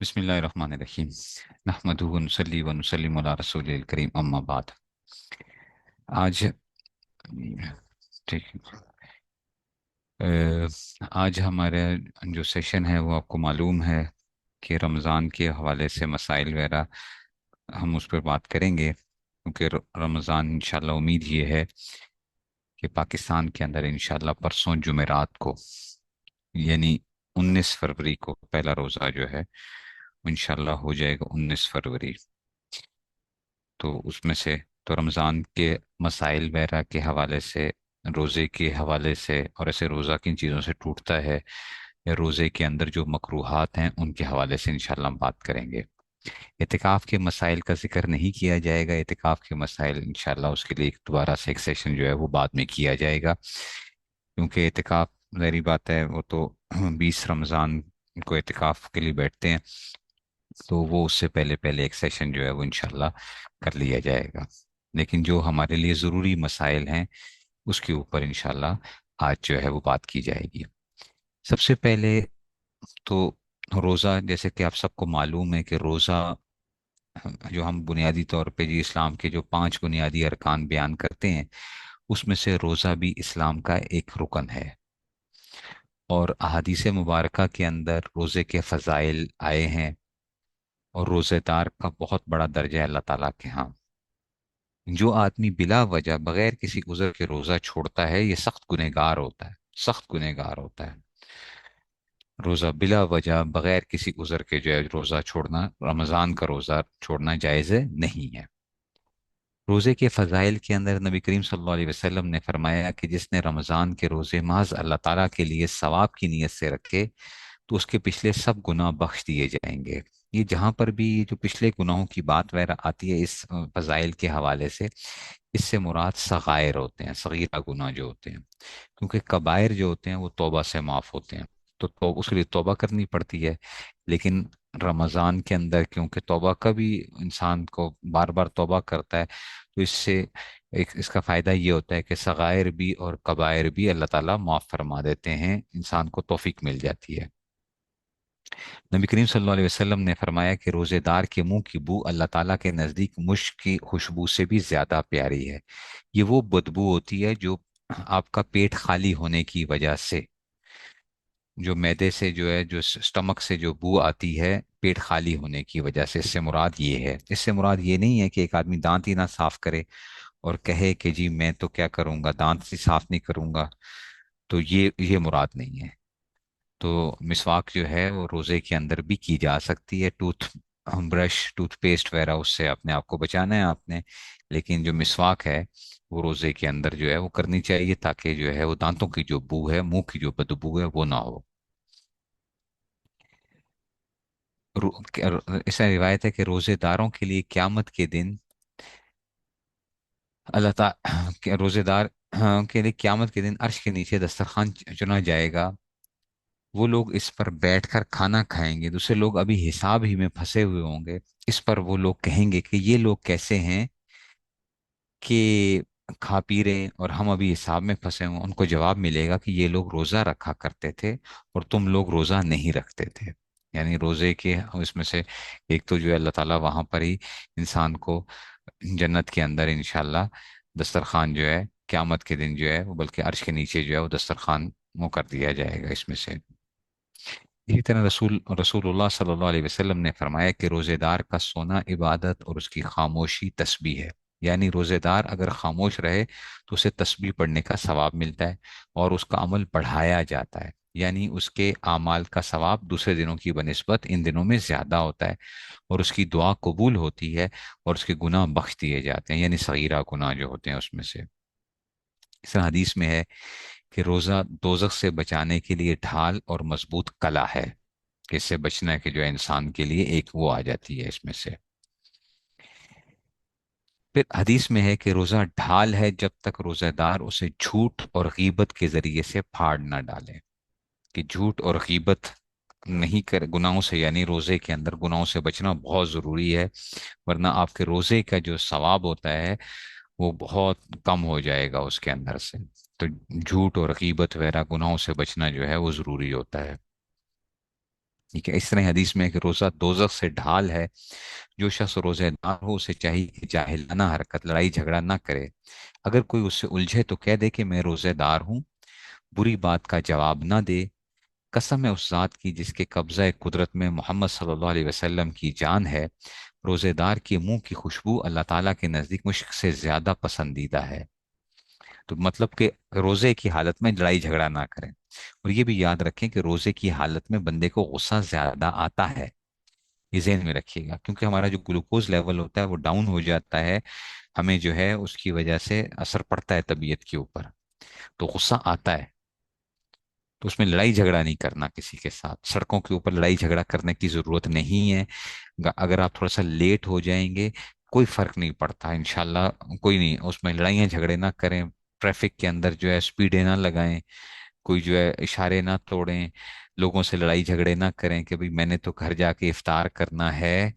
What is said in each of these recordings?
بسم اللہ الرحمن الرحیم نحمدہ ونصلی ونسلم علی رسول الکریم اما بعد۔ آج ٹھیک ہے۔ آج ہمارا جو سیشن ہے وہ آپ کو معلوم ہے کہ رمضان کے حوالے سے مسائل وغیرہ ہم اس پر بات کریں گے، کیونکہ رمضان انشاءاللہ امید یہ ہے کہ پاکستان کے اندر انشاءاللہ پرسوں جمعرات کو، یعنی 19 فروری کو پہلا روزہ جو ہے انشاءاللہ ہو جائے گا 19 فروری۔ تو اس میں سے تو رمضان کے مسائل وغیرہ کے حوالے سے، روزے کے حوالے سے، اور ایسے روزہ کن چیزوں سے ٹوٹتا ہے یا روزے کے اندر جو مکروہات ہیں ان کے حوالے سے انشاءاللہ ہم بات کریں گے۔ اعتکاف کے مسائل کا ذکر نہیں کیا جائے گا، اعتکاف کے مسائل انشاءاللہ اس کے لیے دوبارہ سے ایک سیشن جو ہے وہ بعد میں کیا جائے گا، کیونکہ اعتکاف ظاہری بات ہے وہ تو 20 رمضان کو اعتکاف کے لیے بیٹھتے ہیں، تو وہ اس سے پہلے پہلے ایک سیشن جو ہے وہ انشاءاللہ کر لیا جائے گا۔ لیکن جو ہمارے لیے ضروری مسائل ہیں اس کے اوپر انشاءاللہ آج جو ہے وہ بات کی جائے گی۔ سب سے پہلے تو روزہ، جیسے کہ آپ سب کو معلوم ہے کہ روزہ جو ہم بنیادی طور پہ جی اسلام کے جو 5 بنیادی ارکان بیان کرتے ہیں اس میں سے روزہ بھی اسلام کا ایک رکن ہے، اور احادیث مبارکہ کے اندر روزے کے فضائل آئے ہیں، اور روزے دار کا بہت بڑا درجہ ہے اللہ تعالیٰ کے ہاں۔ جو آدمی بلا وجہ بغیر کسی عذر کے روزہ چھوڑتا ہے یہ سخت گنہگار ہوتا ہے، سخت گنہگار ہوتا ہے۔ روزہ بلا وجہ بغیر کسی عذر کے جو ہے روزہ چھوڑنا، رمضان کا روزہ چھوڑنا جائز نہیں ہے۔ روزے کے فضائل کے اندر نبی کریم صلی اللہ علیہ وسلم نے فرمایا کہ جس نے رمضان کے روزے محض اللہ تعالیٰ کے لیے ثواب کی نیت سے رکھے تو اس کے پچھلے سب گناہ بخش دیے جائیں گے۔ یہ جہاں پر بھی یہ جو پچھلے گناہوں کی بات وغیرہ آتی ہے اس فضائل کے حوالے سے، اس سے مراد صغائر ہوتے ہیں، صغیرہ گناہ جو ہوتے ہیں، کیونکہ کبائر جو ہوتے ہیں وہ توبہ سے معاف ہوتے ہیں، تو اس کے لیے توبہ کرنی پڑتی ہے۔ لیکن رمضان کے اندر کیونکہ توبہ کا بھی انسان کو بار بار توبہ کرتا ہے، تو اس سے اس کا فائدہ یہ ہوتا ہے کہ صغائر بھی اور کبائر بھی اللہ تعالیٰ معاف فرما دیتے ہیں، انسان کو توفیق مل جاتی ہے۔ نبی کریم صلی اللہ علیہ وسلم نے فرمایا کہ روزے دار کے منہ کی بو اللہ تعالیٰ کے نزدیک مشک کی خوشبو سے بھی زیادہ پیاری ہے۔ یہ وہ بدبو ہوتی ہے جو آپ کا پیٹ خالی ہونے کی وجہ سے، جو معدے سے جو ہے، جو سٹمک سے جو بو آتی ہے پیٹ خالی ہونے کی وجہ سے، اس سے مراد یہ ہے۔ اس سے مراد یہ نہیں ہے کہ ایک آدمی دانت ہی نہ صاف کرے اور کہے کہ جی میں تو کیا کروں گا، دانت ہی صاف نہیں کروں گا، تو یہ مراد نہیں ہے۔ تو مسواک جو ہے وہ روزے کے اندر بھی کی جا سکتی ہے، برش، ٹوتھ پیسٹ وغیرہ اس سے اپنے آپ کو بچانا ہے آپ نے، لیکن جو مسواک ہے وہ روزے کے اندر جو ہے وہ کرنی چاہیے، تاکہ جو ہے وہ دانتوں کی جو بو ہے، منہ کی جو بدبو ہے وہ نہ ہو۔ ایسا روایت ہے کہ روزے داروں کے لیے قیامت کے دن اللہ تعالیٰ روزے دار کے لیے قیامت کے دن عرش کے نیچے دسترخوان چنا جائے گا، وہ لوگ اس پر بیٹھ کر کھانا کھائیں گے، دوسرے لوگ ابھی حساب ہی میں پھنسے ہوئے ہوں گے۔ اس پر وہ لوگ کہیں گے کہ یہ لوگ کیسے ہیں کہ کھا پی رہے ہیں اور ہم ابھی حساب میں پھنسے ہوں۔ ان کو جواب ملے گا کہ یہ لوگ روزہ رکھا کرتے تھے اور تم لوگ روزہ نہیں رکھتے تھے۔ یعنی روزے کے اس میں سے ایک تو جو ہے اللہ تعالیٰ وہاں پر ہی انسان کو جنت کے اندر انشاءاللہ دسترخوان جو ہے قیامت کے دن جو ہے وہ، بلکہ عرش کے نیچے جو ہے وہ دسترخوان وہ کر دیا جائے گا اس میں سے۔ اسی طرح رسول اللہ صلی اللہ علیہ وسلم نے فرمایا کہ روزے دار کا سونا عبادت اور اس کی خاموشی تسبیح ہے۔ یعنی روزے دار اگر خاموش رہے تو اسے تسبیح پڑھنے کا ثواب ملتا ہے اور اس کا عمل بڑھایا جاتا ہے، یعنی اس کے اعمال کا ثواب دوسرے دنوں کی بنسبت ان دنوں میں زیادہ ہوتا ہے، اور اس کی دعا قبول ہوتی ہے اور اس کے گناہ بخش دیے جاتے ہیں، یعنی صغیرہ گناہ جو ہوتے ہیں اس میں سے۔ اس طرح حدیث میں ہے کہ روزہ دوزخ سے بچانے کے لیے ڈھال اور مضبوط کلا ہے، کہ اس سے بچنا ہے کہ جو ہے انسان کے لیے ایک وہ آ جاتی ہے اس میں سے۔ پھر حدیث میں ہے کہ روزہ ڈھال ہے جب تک روزہ دار اسے جھوٹ اور غیبت کے ذریعے سے پھاڑ نہ ڈالے، کہ جھوٹ اور غیبت نہیں کر گناہوں سے، یعنی روزے کے اندر گناہوں سے بچنا بہت ضروری ہے، ورنہ آپ کے روزے کا جو ثواب ہوتا ہے وہ بہت کم ہو جائے گا اس کے اندر سے۔ تو جھوٹ اور غیبت وغیرہ گناہوں سے بچنا جو ہے وہ ضروری ہوتا ہے۔ ٹھیک ہے، اس طرح حدیث میں ہے کہ روزہ دوزخ سے ڈھال ہے، جو شخص روزے دار ہو اسے چاہیے کہ جاہلانہ حرکت، لڑائی جھگڑا نہ کرے، اگر کوئی اس سے الجھے تو کہہ دے کہ میں روزے دار ہوں، بری بات کا جواب نہ دے، قسم ہے اس ذات کی جس کے قبضہ قدرت میں محمد صلی اللہ علیہ وسلم کی جان ہے، روزے دار کے منہ کی خوشبو اللہ تعالیٰ کے نزدیک مشک سے زیادہ پسندیدہ ہے۔ تو مطلب کہ روزے کی حالت میں لڑائی جھگڑا نہ کریں، اور یہ بھی یاد رکھیں کہ روزے کی حالت میں بندے کو غصہ زیادہ آتا ہے، یہ ذہن میں رکھیے گا، کیونکہ ہمارا جو گلوکوز لیول ہوتا ہے وہ ڈاؤن ہو جاتا ہے، ہمیں جو ہے اس کی وجہ سے اثر پڑتا ہے طبیعت کے اوپر، تو غصہ آتا ہے، تو اس میں لڑائی جھگڑا نہیں کرنا کسی کے ساتھ، سڑکوں کے اوپر لڑائی جھگڑا کرنے کی ضرورت نہیں ہے، اگر آپ تھوڑا سا لیٹ ہو جائیں گے کوئی فرق نہیں پڑتا انشاءاللہ، کوئی نہیں، اس میں لڑائیاں جھگڑے نہ کریں، ٹریفک کے اندر جو ہے سپیڈیں نہ لگائیں، کوئی جو ہے اشارے نہ توڑیں، لوگوں سے لڑائی جھگڑے نہ کریں کہ بھئی میں نے تو گھر جا کے افطار کرنا ہے،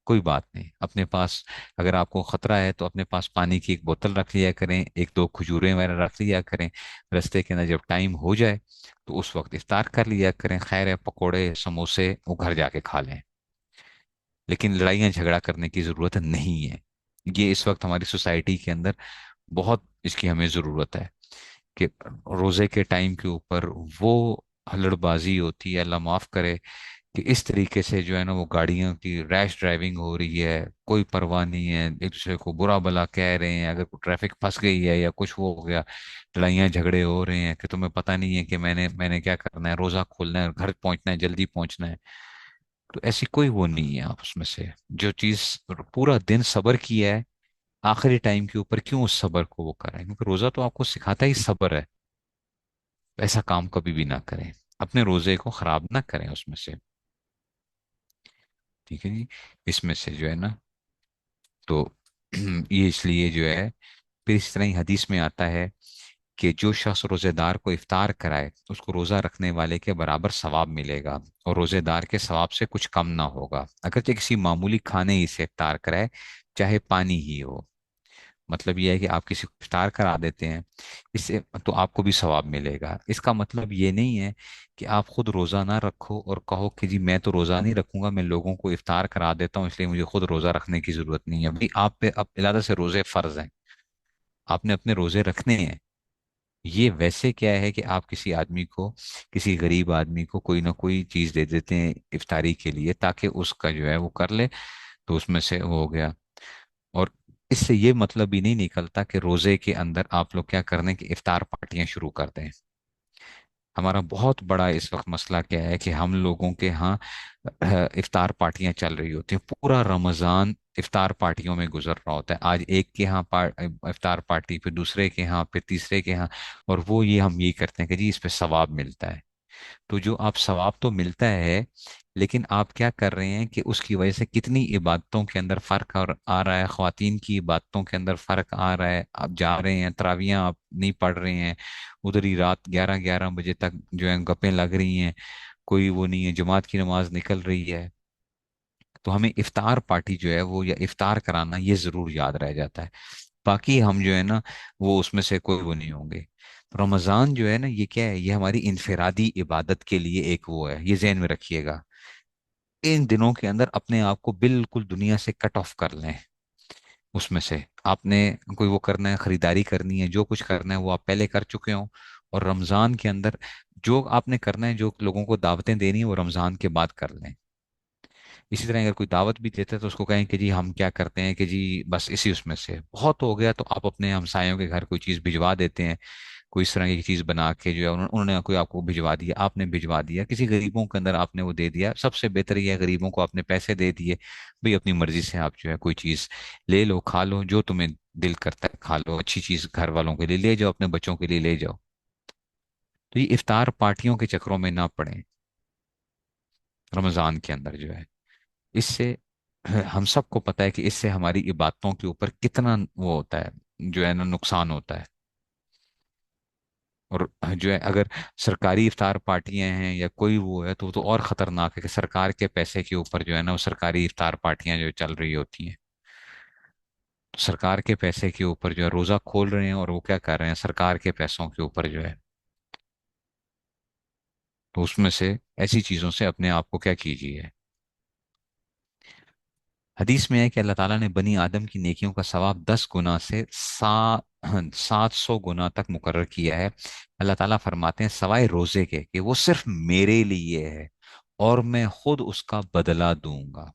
کوئی بات نہیں، اپنے پاس اگر آپ کو خطرہ ہے تو اپنے پاس پانی کی ایک بوتل رکھ لیا کریں، ایک دو کھجوریں وغیرہ رکھ لیا کریں، رستے کے اندر جب ٹائم ہو جائے تو اس وقت افطار کر لیا کریں، خیر ہے پکوڑے سموسے وہ گھر جا کے کھا لیں، لیکن لڑائیاں جھگڑا کرنے کی ضرورت نہیں ہے، یہ اس وقت ہماری سوسائٹی کے اندر بہت اس کی ہمیں ضرورت ہے، کہ روزے کے ٹائم کے اوپر وہ ہلڑ بازی ہوتی ہے، اللہ معاف کرے، کہ اس طریقے سے جو ہے نا وہ گاڑیوں کی ریش ڈرائیونگ ہو رہی ہے، کوئی پرواہ نہیں ہے، ایک دوسرے کو برا بلا کہہ رہے ہیں، اگر کوئی ٹریفک پھنس گئی ہے یا کچھ وہ ہو گیا، لڑائیاں جھگڑے ہو رہے ہیں کہ تمہیں پتہ نہیں ہے کہ میں نے کیا کرنا ہے، روزہ کھولنا ہے، گھر پہنچنا ہے، جلدی پہنچنا ہے، تو ایسی کوئی وہ نہیں ہے آپ اس میں سے، جو چیز پورا دن صبر کیا ہے، آخری ٹائم کے اوپر کیوں اس صبر کو وہ کریں، کیونکہ روزہ تو آپ کو سکھاتا ہی صبر ہے، ایسا کام کبھی بھی نہ کریں، اپنے روزے کو خراب نہ کریں اس میں سے، ٹھیک ہے جی، اس میں سے جو ہے نا، تو یہ اس لیے جو ہے، پھر اس طرح ہی حدیث میں آتا ہے کہ جو شخص روزے دار کو افطار کرائے اس کو روزہ رکھنے والے کے برابر ثواب ملے گا، اور روزے دار کے ثواب سے کچھ کم نہ ہوگا، اگرچہ کسی معمولی کھانے ہی سے افطار کرائے، چاہے پانی ہی ہو، مطلب یہ ہے کہ آپ کسی کو افطار کرا دیتے ہیں، اس سے تو آپ کو بھی ثواب ملے گا، اس کا مطلب یہ نہیں ہے کہ آپ خود روزہ نہ رکھو اور کہو کہ جی میں تو روزہ نہیں رکھوں گا، میں لوگوں کو افطار کرا دیتا ہوں اس لیے مجھے خود روزہ رکھنے کی ضرورت نہیں ہے، بھائی آپ پہ اب علادہ سے روزے فرض ہیں، آپ نے اپنے روزے رکھنے ہیں، یہ ویسے کیا ہے کہ آپ کسی آدمی کو، کسی غریب آدمی کو کوئی نہ کوئی چیز دے دیتے ہیں افطاری کے لیے تاکہ اس کا جو ہے وہ کر لے، تو اس میں سے وہ ہو گیا، اور اس سے یہ مطلب بھی نہیں نکلتا کہ روزے کے اندر آپ لوگ کیا کرنے کہ افطار پارٹیاں شروع کر دیں، ہمارا بہت بڑا اس وقت مسئلہ کیا ہے کہ ہم لوگوں کے ہاں افطار پارٹیاں چل رہی ہوتی ہیں، پورا رمضان افطار پارٹیوں میں گزر رہا ہوتا ہے، آج ایک کے ہاں افطار پارٹی، پھر دوسرے کے ہاں، پھر تیسرے کے ہاں، اور وہ یہ ہم یہ کرتے ہیں کہ جی اس پہ ثواب ملتا ہے، تو جو آپ ثواب تو ملتا ہے، لیکن آپ کیا کر رہے ہیں کہ اس کی وجہ سے کتنی عبادتوں کے اندر فرق اور آ رہا ہے، خواتین کی عبادتوں کے اندر فرق آ رہا ہے، آپ جا رہے ہیں تراویحاں آپ نہیں پڑھ رہے ہیں، ادھر ہی رات 11 11 بجے تک جو ہے گپیں لگ رہی ہیں، کوئی وہ نہیں ہے، جماعت کی نماز نکل رہی ہے، تو ہمیں افطار پارٹی جو ہے وہ یا افطار کرانا یہ ضرور یاد رہ جاتا ہے، باقی ہم جو ہے نا وہ اس میں سے کوئی وہ نہیں ہوں گے، رمضان جو ہے نا یہ کیا ہے، یہ ہماری انفرادی عبادت کے لیے ایک وہ ہے، یہ ذہن میں رکھیے گا، ان دنوں کے اندر اپنے آپ کو بالکل دنیا سے کٹ آف کر لیں، اس میں سے آپ نے کوئی وہ کرنا ہے، خریداری کرنی ہے، جو کچھ کرنا ہے وہ آپ پہلے کر چکے ہوں، اور رمضان کے اندر جو آپ نے کرنا ہے، جو لوگوں کو دعوتیں دینی ہے وہ رمضان کے بعد کر لیں، اسی طرح اگر کوئی دعوت بھی دیتا ہے تو اس کو کہیں کہ جی ہم کیا کرتے ہیں کہ جی بس اسی اس میں سے بہت ہو گیا، تو آپ اپنے ہمسایوں کے گھر کوئی چیز بھجوا دیتے ہیں، کوئی اس طرح کی چیز بنا کے جو ہے انہوں نے کوئی آپ کو بھجوا دیا، آپ نے بھجوا دیا، کسی غریبوں کے اندر آپ نے وہ دے دیا، سب سے بہتر یہ ہے غریبوں کو آپ نے پیسے دے دیے، بھئی اپنی مرضی سے آپ جو ہے کوئی چیز لے لو، کھا لو، جو تمہیں دل کرتا ہے کھا لو، اچھی چیز گھر والوں کے لیے لے جاؤ، اپنے بچوں کے لیے لے جاؤ، تو یہ افطار پارٹیوں کے چکروں میں نہ پڑیں رمضان کے اندر جو ہے، اس سے ہم سب کو پتا ہے کہ اس سے ہماری عبادتوں کے اوپر کتنا وہ ہوتا ہے جو ہے نا نقصان ہوتا ہے، اور جو ہے اگر سرکاری افطار پارٹیاں ہیں یا کوئی وہ ہے تو وہ تو اور خطرناک ہے کہ سرکار کے پیسے کے اوپر جو ہے نا وہ سرکاری افطار پارٹیاں جو چل رہی ہوتی ہیں، تو سرکار کے پیسے کے اوپر جو ہے روزہ کھول رہے ہیں اور وہ کیا کر رہے ہیں سرکار کے پیسوں کے اوپر جو ہے تو اس میں سے ایسی چیزوں سے اپنے آپ کو کیا کیجیے. حدیث میں ہے کہ اللہ تعالیٰ نے بنی آدم کی نیکیوں کا ثواب 10 گنا سے 700 گنا تک مقرر کیا ہے. اللہ تعالیٰ فرماتے ہیں سوائے روزے کے کہ وہ صرف میرے لیے ہے اور میں خود اس کا بدلہ دوں گا.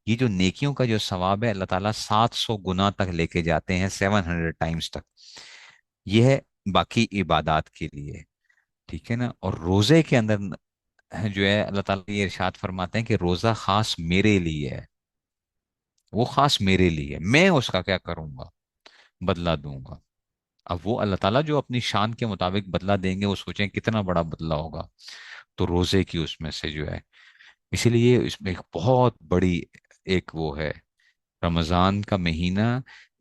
یہ جو نیکیوں کا جو ثواب ہے اللہ تعالیٰ 700 گنا تک لے کے جاتے ہیں، 700 ٹائمز تک. یہ ہے باقی عبادات کے لیے. ٹھیک ہے نا. اور روزے کے اندر جو ہے اللہ تعالیٰ یہ ارشاد فرماتے ہیں کہ روزہ خاص میرے لیے ہے، وہ خاص میرے لیے، میں اس کا کیا کروں گا، بدلہ دوں گا. اب وہ اللہ تعالیٰ جو اپنی شان کے مطابق بدلہ دیں گے وہ سوچیں کتنا بڑا بدلہ ہوگا. تو روزے کی اس میں سے جو ہے، اسی لیے اس میں ایک بہت بڑی ایک وہ ہے رمضان کا مہینہ.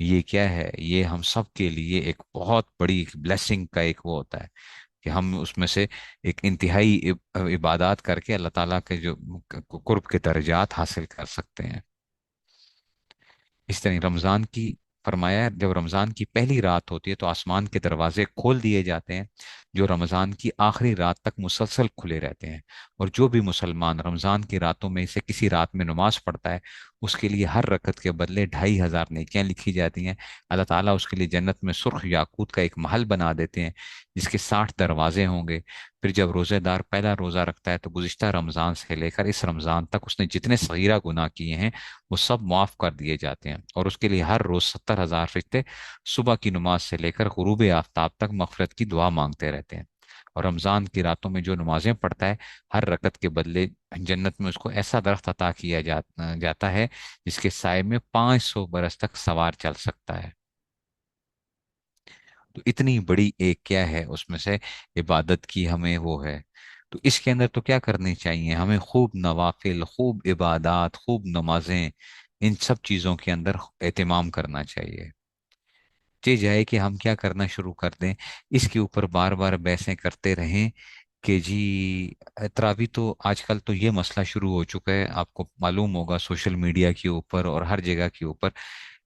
یہ کیا ہے، یہ ہم سب کے لیے ایک بہت بڑی بلیسنگ کا ایک وہ ہوتا ہے کہ ہم اس میں سے ایک انتہائی عبادات کر کے اللہ تعالیٰ کے جو قرب کے درجات حاصل کر سکتے ہیں. اس طرح رمضان کی فرمایا ہے، جب رمضان کی پہلی رات ہوتی ہے تو آسمان کے دروازے کھول دیے جاتے ہیں جو رمضان کی آخری رات تک مسلسل کھلے رہتے ہیں. اور جو بھی مسلمان رمضان کی راتوں میں سے کسی رات میں نماز پڑھتا ہے اس کے لیے ہر رکعت کے بدلے 2500 نیکیاں لکھی جاتی ہیں. اللہ تعالیٰ اس کے لیے جنت میں سرخ یاقوت کا ایک محل بنا دیتے ہیں جس کے 60 دروازے ہوں گے. پھر جب روزے دار پہلا روزہ رکھتا ہے تو گزشتہ رمضان سے لے کر اس رمضان تک اس نے جتنے صغیرہ گناہ کیے ہیں وہ سب معاف کر دیے جاتے ہیں. اور اس کے لیے ہر روز 70,000 فرشتے صبح کی نماز سے لے کر غروب آفتاب تک مغفرت کی دعا مانگتے رہتے ہیں. اور رمضان کی راتوں میں جو نمازیں پڑھتا ہے ہر رکعت کے بدلے جنت میں اس کو ایسا درخت عطا کیا جاتا ہے جس کے سائے میں 500 برس تک سوار چل سکتا ہے. تو اتنی بڑی ایک کیا ہے اس میں سے عبادت کی ہمیں وہ ہے. تو اس کے اندر تو کیا کرنی چاہیے ہمیں، خوب نوافل، خوب عبادات، خوب نمازیں، ان سب چیزوں کے اندر اہتمام کرنا چاہیے. یہ جائے کہ ہم کیا کرنا شروع کر دیں، اس کے اوپر بار بار بحثیں کرتے رہیں کہ جی تراوی تو آج کل تو یہ مسئلہ شروع ہو چکا ہے، آپ کو معلوم ہوگا سوشل میڈیا کے اوپر اور ہر جگہ کے اوپر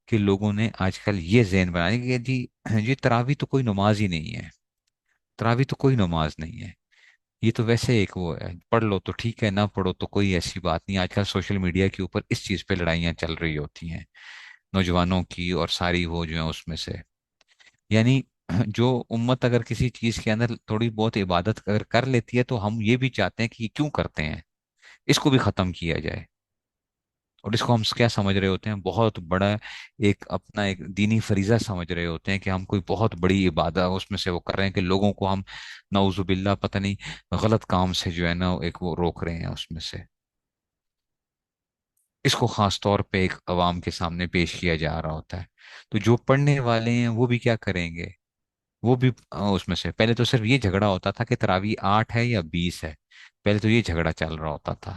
کہ لوگوں نے آج کل یہ ذہن بنا لیا کہ جی جی تراوی تو کوئی نماز ہی نہیں ہے، تراوی تو کوئی نماز نہیں ہے، یہ تو ویسے ایک وہ ہے، پڑھ لو تو ٹھیک ہے، نہ پڑھو تو کوئی ایسی بات نہیں. آج کل سوشل میڈیا کے اوپر اس چیز پہ لڑائیاں چل رہی ہوتی ہیں نوجوانوں کی اور ساری وہ جو ہے اس میں سے. یعنی جو امت اگر کسی چیز کے اندر تھوڑی بہت عبادت اگر کر لیتی ہے تو ہم یہ بھی چاہتے ہیں کہ یہ کیوں کرتے ہیں، اس کو بھی ختم کیا جائے. اور اس کو ہم کیا سمجھ رہے ہوتے ہیں، بہت بڑا ایک اپنا ایک دینی فریضہ سمجھ رہے ہوتے ہیں کہ ہم کوئی بہت بڑی عبادت اس میں سے وہ کر رہے ہیں کہ لوگوں کو ہم نعوذ باللہ پتہ نہیں غلط کام سے جو ہے نا ایک وہ روک رہے ہیں اس میں سے. اس کو خاص طور پہ ایک عوام کے سامنے پیش کیا جا رہا ہوتا ہے. تو جو پڑھنے والے ہیں وہ بھی کیا کریں گے، وہ بھی اس میں سے پہلے تو صرف یہ جھگڑا ہوتا تھا کہ تراویح 8 ہے یا 20 ہے، پہلے تو یہ جھگڑا چل رہا ہوتا تھا.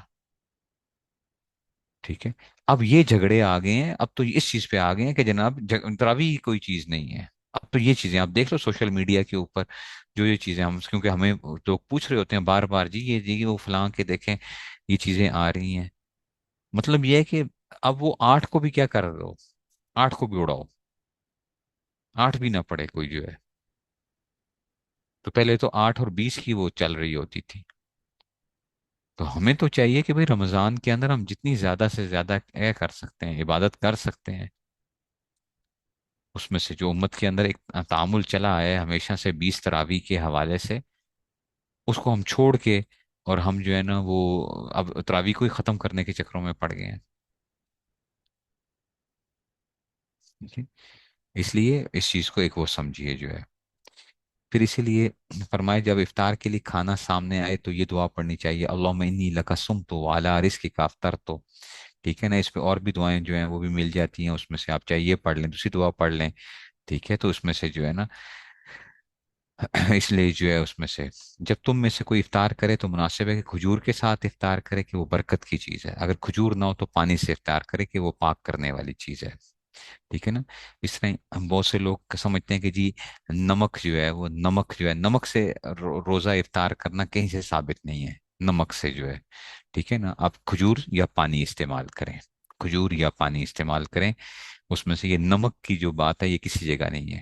ٹھیک ہے. اب یہ جھگڑے آ گئے ہیں، اب تو اس چیز پہ آ گئے ہیں کہ جناب تراویح ہی کوئی چیز نہیں ہے. اب تو یہ چیزیں آپ دیکھ لو سوشل میڈیا کے اوپر جو یہ چیزیں ہم کیونکہ ہمیں لوگ پوچھ رہے ہوتے ہیں بار بار جی یہ جی وہ فلاں کے دیکھیں یہ چیزیں آ رہی ہیں. مطلب یہ ہے کہ اب وہ 8 کو بھی کیا کر رہے ہو، 8 کو بھی اڑاؤ، 8 بھی نہ پڑے کوئی جو ہے. تو پہلے تو 8 اور 20 کی وہ چل رہی ہوتی تھی. تو ہمیں تو چاہیے کہ بھئی رمضان کے اندر ہم جتنی زیادہ سے زیادہ کر سکتے ہیں عبادت کر سکتے ہیں. اس میں سے جو امت کے اندر ایک تعامل چلا ہے ہمیشہ سے 20 تراویح کے حوالے سے، اس کو ہم چھوڑ کے اور ہم جو ہے نا وہ اب تراویح کو ہی ختم کرنے کے چکروں میں پڑ گئے ہیں. ٹھیک ہے؟ اس لیے اس چیز کو ایک وہ سمجھیے جو ہے. پھر اسی لیے فرمائے جب افطار کے لیے کھانا سامنے آئے تو یہ دعا پڑھنی چاہیے اللہم انی لک صمت وعلی رزقک افطرت. ٹھیک ہے نا. اس پہ اور بھی دعائیں جو ہیں وہ بھی مل جاتی ہیں اس میں سے آپ چاہے یہ پڑھ لیں دوسری دعا پڑھ لیں. ٹھیک ہے. تو اس میں سے جو ہے نا اس لیے جو ہے اس میں سے جب تم میں سے کوئی افطار کرے تو مناسب ہے کہ کھجور کے ساتھ افطار کرے کہ وہ برکت کی چیز ہے، اگر کھجور نہ ہو تو پانی سے افطار کرے کہ وہ پاک کرنے والی چیز ہے. ٹھیک ہے نا. اس طرح ہم بہت سے لوگ سمجھتے ہیں کہ جی نمک جو ہے وہ نمک جو ہے نمک سے روزہ افطار کرنا کہیں سے ثابت نہیں ہے. نمک سے جو ہے ٹھیک ہے نا آپ کھجور یا پانی استعمال کریں، کھجور یا پانی استعمال کریں. اس میں سے یہ نمک کی جو بات ہے یہ کسی جگہ نہیں ہے.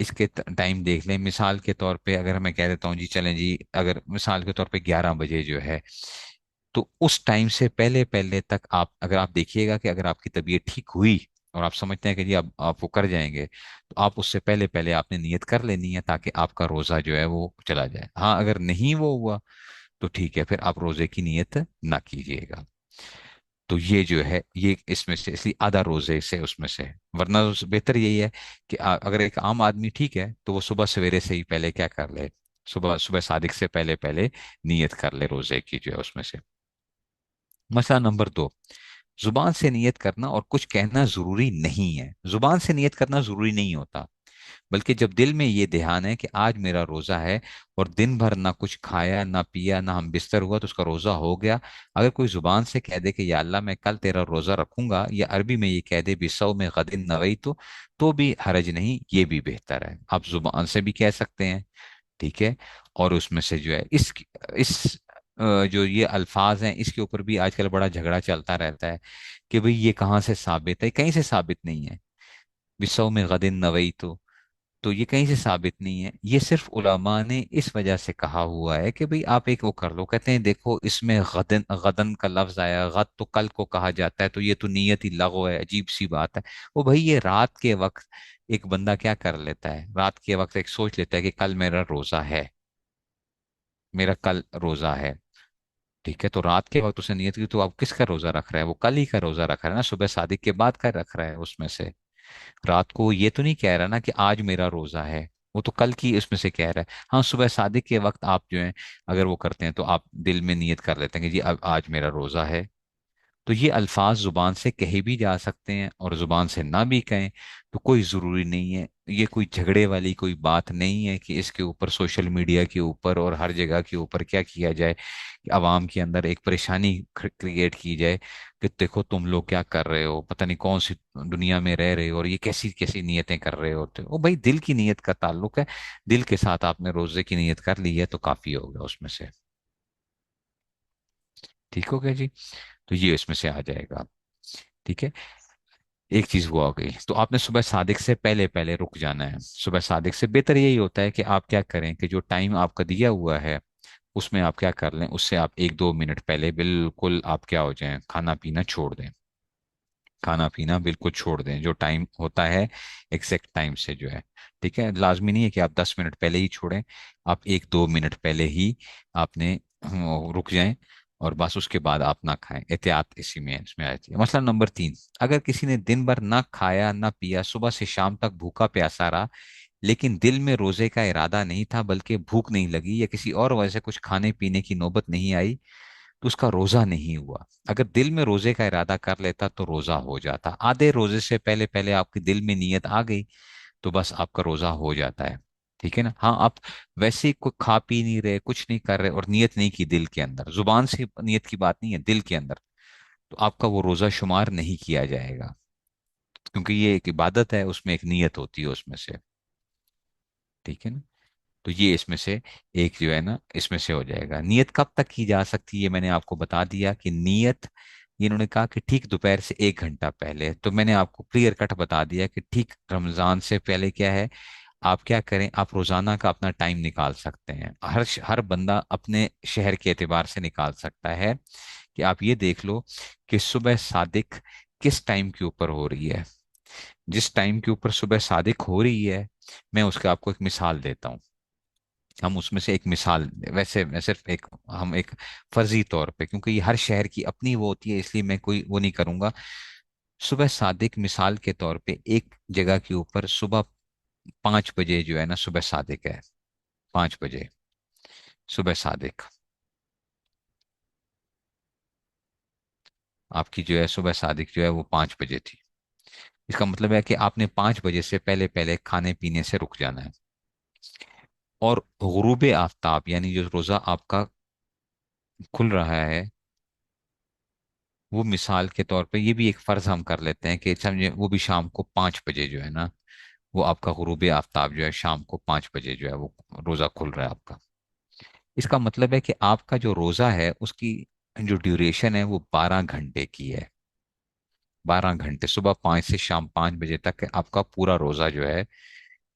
اس کے ٹائم دیکھ لیں، مثال کے طور پہ اگر میں کہہ دیتا ہوں جی چلیں جی، اگر مثال کے طور پہ 11 بجے جو ہے، تو اس ٹائم سے پہلے پہلے تک آپ اگر آپ دیکھیے گا کہ اگر آپ کی طبیعت ٹھیک ہوئی اور آپ سمجھتے ہیں کہ جی اب آپ وہ کر جائیں گے، تو آپ اس سے پہلے پہلے آپ نے نیت کر لینی ہے تاکہ آپ کا روزہ جو ہے وہ چلا جائے۔ ہاں اگر نہیں وہ ہوا تو ٹھیک ہے، پھر آپ روزے کی نیت نہ کیجیے گا۔ تو یہ جو ہے یہ اس میں سے اس لیے آدھا روزے سے اس میں سے، ورنہ بہتر یہی ہے کہ اگر ایک عام آدمی ٹھیک ہے تو وہ صبح سویرے سے ہی پہلے کیا کر لے، صبح صبح صادق سے پہلے پہلے نیت کر لے روزے کی جو ہے اس میں سے۔ مسئلہ نمبر 2، زبان سے نیت کرنا اور کچھ کہنا ضروری نہیں ہے۔ زبان سے نیت کرنا ضروری نہیں ہوتا، بلکہ جب دل میں یہ دھیان ہے کہ آج میرا روزہ ہے اور دن بھر نہ کچھ کھایا نہ پیا نہ ہم بستر ہوا، تو اس کا روزہ ہو گیا۔ اگر کوئی زبان سے کہہ دے کہ یا اللہ میں کل تیرا روزہ رکھوں گا، یا عربی میں یہ کہہ دے بسو میں غدن نوئی، تو بھی حرج نہیں، یہ بھی بہتر ہے۔ آپ زبان سے بھی کہہ سکتے ہیں، ٹھیک ہے۔ اور اس میں سے جو ہے اس جو یہ الفاظ ہیں اس کے اوپر بھی آج کل بڑا جھگڑا چلتا رہتا ہے کہ بھئی یہ کہاں سے ثابت ہے، کہیں سے ثابت نہیں ہے۔ بسو میں غدن نوئی، تو یہ کہیں سے ثابت نہیں ہے، یہ صرف علماء نے اس وجہ سے کہا ہوا ہے کہ بھئی آپ ایک وہ کر لو، کہتے ہیں دیکھو اس میں غدن غدن کا لفظ آیا، غد تو کل کو کہا جاتا ہے، تو یہ تو نیت ہی لغو ہے، عجیب سی بات ہے۔ وہ بھئی یہ رات کے وقت ایک بندہ کیا کر لیتا ہے، رات کے وقت ایک سوچ لیتا ہے کہ کل میرا روزہ ہے، میرا کل روزہ ہے، ٹھیک ہے، تو رات کے وقت اسے نیت کی، تو اب کس کا روزہ رکھ رہا ہے؟ وہ کل ہی کا روزہ رکھ رہا ہے نا، صبح صادق کے بعد کا رکھ رہا ہے اس میں سے۔ رات کو یہ تو نہیں کہہ رہا نا کہ آج میرا روزہ ہے، وہ تو کل کی اس میں سے کہہ رہا ہے۔ ہاں صبح صادق کے وقت آپ جو ہیں اگر وہ کرتے ہیں تو آپ دل میں نیت کر لیتے ہیں کہ جی اب آج میرا روزہ ہے۔ تو یہ الفاظ زبان سے کہے بھی جا سکتے ہیں اور زبان سے نہ بھی کہیں، تو کوئی ضروری نہیں ہے، یہ کوئی جھگڑے والی کوئی بات نہیں ہے کہ اس کے اوپر سوشل میڈیا کے اوپر اور ہر جگہ کے اوپر کیا کیا جائے کہ عوام کے اندر ایک پریشانی کریٹ کی جائے کہ دیکھو تم لوگ کیا کر رہے ہو، پتہ نہیں کون سی دنیا میں رہ رہے ہو اور یہ کیسی کیسی نیتیں کر رہے ہوتے ہو۔ وہ بھائی دل کی نیت کا تعلق ہے، دل کے ساتھ آپ نے روزے کی نیت کر لی ہے تو کافی ہوگا اس میں سے، ٹھیک ہو گیا جی؟ تو یہ اس میں سے آ جائے گا، ٹھیک ہے۔ ایک چیز وہ ہو گئی، تو آپ نے صبح صادق سے پہلے پہلے رک جانا ہے۔ صبح صادق سے بہتر یہی ہوتا ہے کہ آپ کیا کریں کہ جو ٹائم آپ کا دیا ہوا ہے اس میں آپ کیا کر لیں، اس سے آپ 1-2 منٹ پہلے بالکل آپ کیا ہو جائیں، کھانا پینا چھوڑ دیں، کھانا پینا بالکل چھوڑ دیں، جو ٹائم ہوتا ہے ایکزیکٹ ٹائم سے جو ہے، ٹھیک ہے۔ لازمی نہیں ہے کہ آپ 10 منٹ پہلے ہی چھوڑیں، آپ 1-2 منٹ پہلے ہی آپ نے رک جائیں، اور بس اس کے بعد آپ نہ کھائیں، احتیاط اسی میں اس میں آتی ہے۔ مسئلہ نمبر 3، اگر کسی نے دن بھر نہ کھایا نہ پیا، صبح سے شام تک بھوکا پیاسا رہا، لیکن دل میں روزے کا ارادہ نہیں تھا بلکہ بھوک نہیں لگی یا کسی اور وجہ سے کچھ کھانے پینے کی نوبت نہیں آئی، تو اس کا روزہ نہیں ہوا۔ اگر دل میں روزے کا ارادہ کر لیتا تو روزہ ہو جاتا، آدھے روزے سے پہلے پہلے آپ کے دل میں نیت آ گئی تو بس آپ کا روزہ ہو جاتا ہے، ٹھیک ہے نا۔ ہاں آپ ویسے ہی کوئی کھا پی نہیں رہے، کچھ نہیں کر رہے اور نیت نہیں کی دل کے اندر، زبان سے نیت کی بات نہیں ہے، دل کے اندر، تو آپ کا وہ روزہ شمار نہیں کیا جائے گا، کیونکہ یہ ایک عبادت ہے، اس میں ایک نیت ہوتی ہے اس میں سے، ٹھیک ہے نا۔ تو یہ اس میں سے ایک جو ہے نا اس میں سے ہو جائے گا۔ نیت کب تک کی جا سکتی ہے، میں نے آپ کو بتا دیا کہ نیت، یہ انہوں نے کہا کہ ٹھیک دوپہر سے 1 گھنٹہ پہلے، تو میں نے آپ کو کلیئر کٹ بتا دیا کہ ٹھیک رمضان سے پہلے کیا ہے، آپ کیا کریں، آپ روزانہ کا اپنا ٹائم نکال سکتے ہیں، ہر بندہ اپنے شہر کے اعتبار سے نکال سکتا ہے کہ آپ یہ دیکھ لو کہ صبح صادق کس ٹائم کے اوپر ہو رہی ہے۔ جس ٹائم کے اوپر صبح صادق ہو رہی ہے، میں اس کا آپ کو ایک مثال دیتا ہوں، ہم اس میں سے ایک مثال، ویسے میں صرف ایک، ہم ایک فرضی طور پہ، کیونکہ یہ ہر شہر کی اپنی وہ ہوتی ہے اس لیے میں کوئی وہ نہیں کروں گا۔ صبح صادق مثال کے طور پہ ایک جگہ کے اوپر صبح 5 بجے جو ہے نا صبح صادق ہے، 5 بجے صبح صادق آپ کی جو ہے صبح صادق جو ہے وہ 5 بجے تھی، اس کا مطلب ہے کہ آپ نے 5 بجے سے پہلے پہلے کھانے پینے سے رک جانا ہے۔ اور غروب آفتاب یعنی جو روزہ آپ کا کھل رہا ہے، وہ مثال کے طور پہ یہ بھی ایک فرض ہم کر لیتے ہیں کہ سمجھے وہ بھی شام کو 5 بجے جو ہے نا، وہ آپ کا غروب آفتاب جو ہے شام کو 5 بجے جو ہے وہ روزہ کھل رہا ہے آپ کا۔ اس کا مطلب ہے کہ آپ کا جو روزہ ہے اس کی جو ڈیوریشن ہے وہ 12 گھنٹے کی ہے، 12 گھنٹے، صبح 5 سے شام 5 بجے تک آپ کا پورا روزہ جو ہے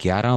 11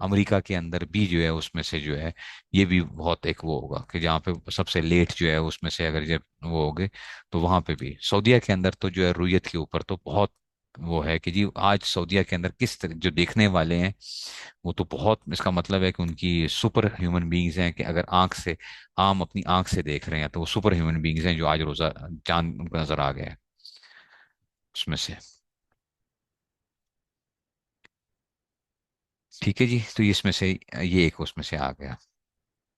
امریکہ کے اندر بھی جو ہے اس میں سے جو ہے یہ بھی بہت ایک وہ ہوگا کہ جہاں پہ سب سے لیٹ جو ہے اس میں سے اگر جب وہ ہوگے تو وہاں پہ بھی سعودیہ کے اندر تو جو ہے رویت کے اوپر تو بہت وہ ہے کہ جی آج سعودیہ کے اندر کس طرح جو دیکھنے والے ہیں وہ تو بہت، اس کا مطلب ہے کہ ان کی سپر ہیومن بینگز ہیں، کہ اگر آنکھ سے عام اپنی آنکھ سے دیکھ رہے ہیں تو وہ سپر ہیومن بینگز ہیں جو آج روزہ چاند ان کو نظر آ گیا ہے اس میں سے۔ ٹھیک ہے جی، تو یہ اس میں سے یہ ایک اس میں سے آ گیا۔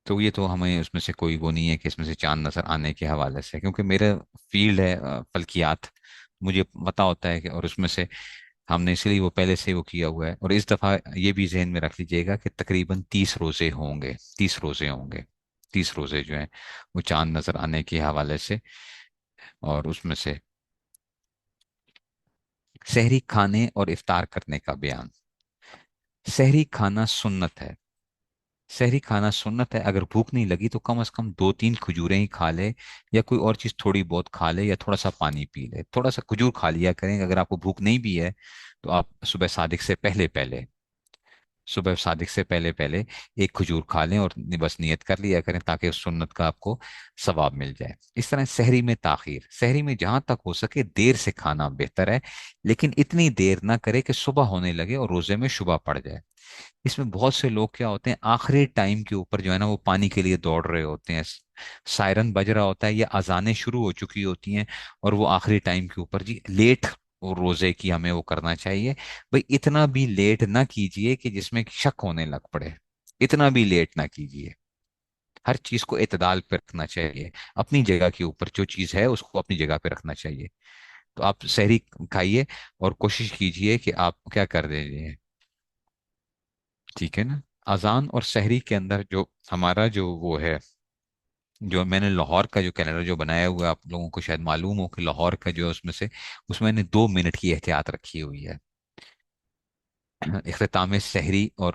تو یہ تو ہمیں اس میں سے کوئی وہ نہیں ہے کہ اس میں سے چاند نظر آنے کے حوالے سے، کیونکہ میرا فیلڈ ہے فلکیات، مجھے پتا ہوتا ہے کہ اور اس میں سے ہم نے اس لیے وہ پہلے سے وہ کیا ہوا ہے، اور اس دفعہ یہ بھی ذہن میں رکھ لیجئے گا کہ تقریباً 30 روزے ہوں گے، 30 روزے ہوں گے، 30 روزے جو ہیں وہ چاند نظر آنے کے حوالے سے۔ اور اس میں سے سحری کھانے اور افطار کرنے کا بیان۔ سحری کھانا سنت ہے، سحری کھانا سنت ہے، اگر بھوک نہیں لگی تو کم از کم 2 3 کھجوریں ہی کھا لے، یا کوئی اور چیز تھوڑی بہت کھا لے، یا تھوڑا سا پانی پی لے، تھوڑا سا کھجور کھا لیا کریں اگر آپ کو بھوک نہیں بھی ہے تو آپ صبح صادق سے پہلے پہلے، صبح صادق سے پہلے پہلے ایک کھجور کھا لیں اور بس نیت کر لیا کریں تاکہ اس سنت کا آپ کو ثواب مل جائے۔ اس طرح سحری میں تاخیر، سحری میں جہاں تک ہو سکے دیر سے کھانا بہتر ہے، لیکن اتنی دیر نہ کرے کہ صبح ہونے لگے اور روزے میں شبہ پڑ جائے۔ اس میں بہت سے لوگ کیا ہوتے ہیں آخری ٹائم کے اوپر جو ہے نا وہ پانی کے لیے دوڑ رہے ہوتے ہیں، سائرن بج رہا ہوتا ہے یا اذانیں شروع ہو چکی ہوتی ہیں، اور وہ آخری ٹائم کے اوپر جی لیٹ روزے کی ہمیں وہ کرنا چاہیے۔ بھئی اتنا بھی لیٹ نہ کیجئے کہ جس میں شک ہونے لگ پڑے، اتنا بھی لیٹ نہ کیجئے، ہر چیز کو اعتدال پہ رکھنا چاہیے، اپنی جگہ کے اوپر جو چیز ہے اس کو اپنی جگہ پہ رکھنا چاہیے۔ تو آپ سحری کھائیے اور کوشش کیجئے کہ آپ کیا کر دیجئے، ٹھیک ہے نا؟ اذان اور سحری کے اندر جو ہمارا جو وہ ہے، جو میں نے لاہور کا جو کیلنڈر جو بنایا ہوا ہے، آپ لوگوں کو شاید معلوم ہو کہ لاہور کا جو ہے اس میں سے اس میں نے 2 منٹ کی احتیاط رکھی ہوئی ہے اختتام سحری اور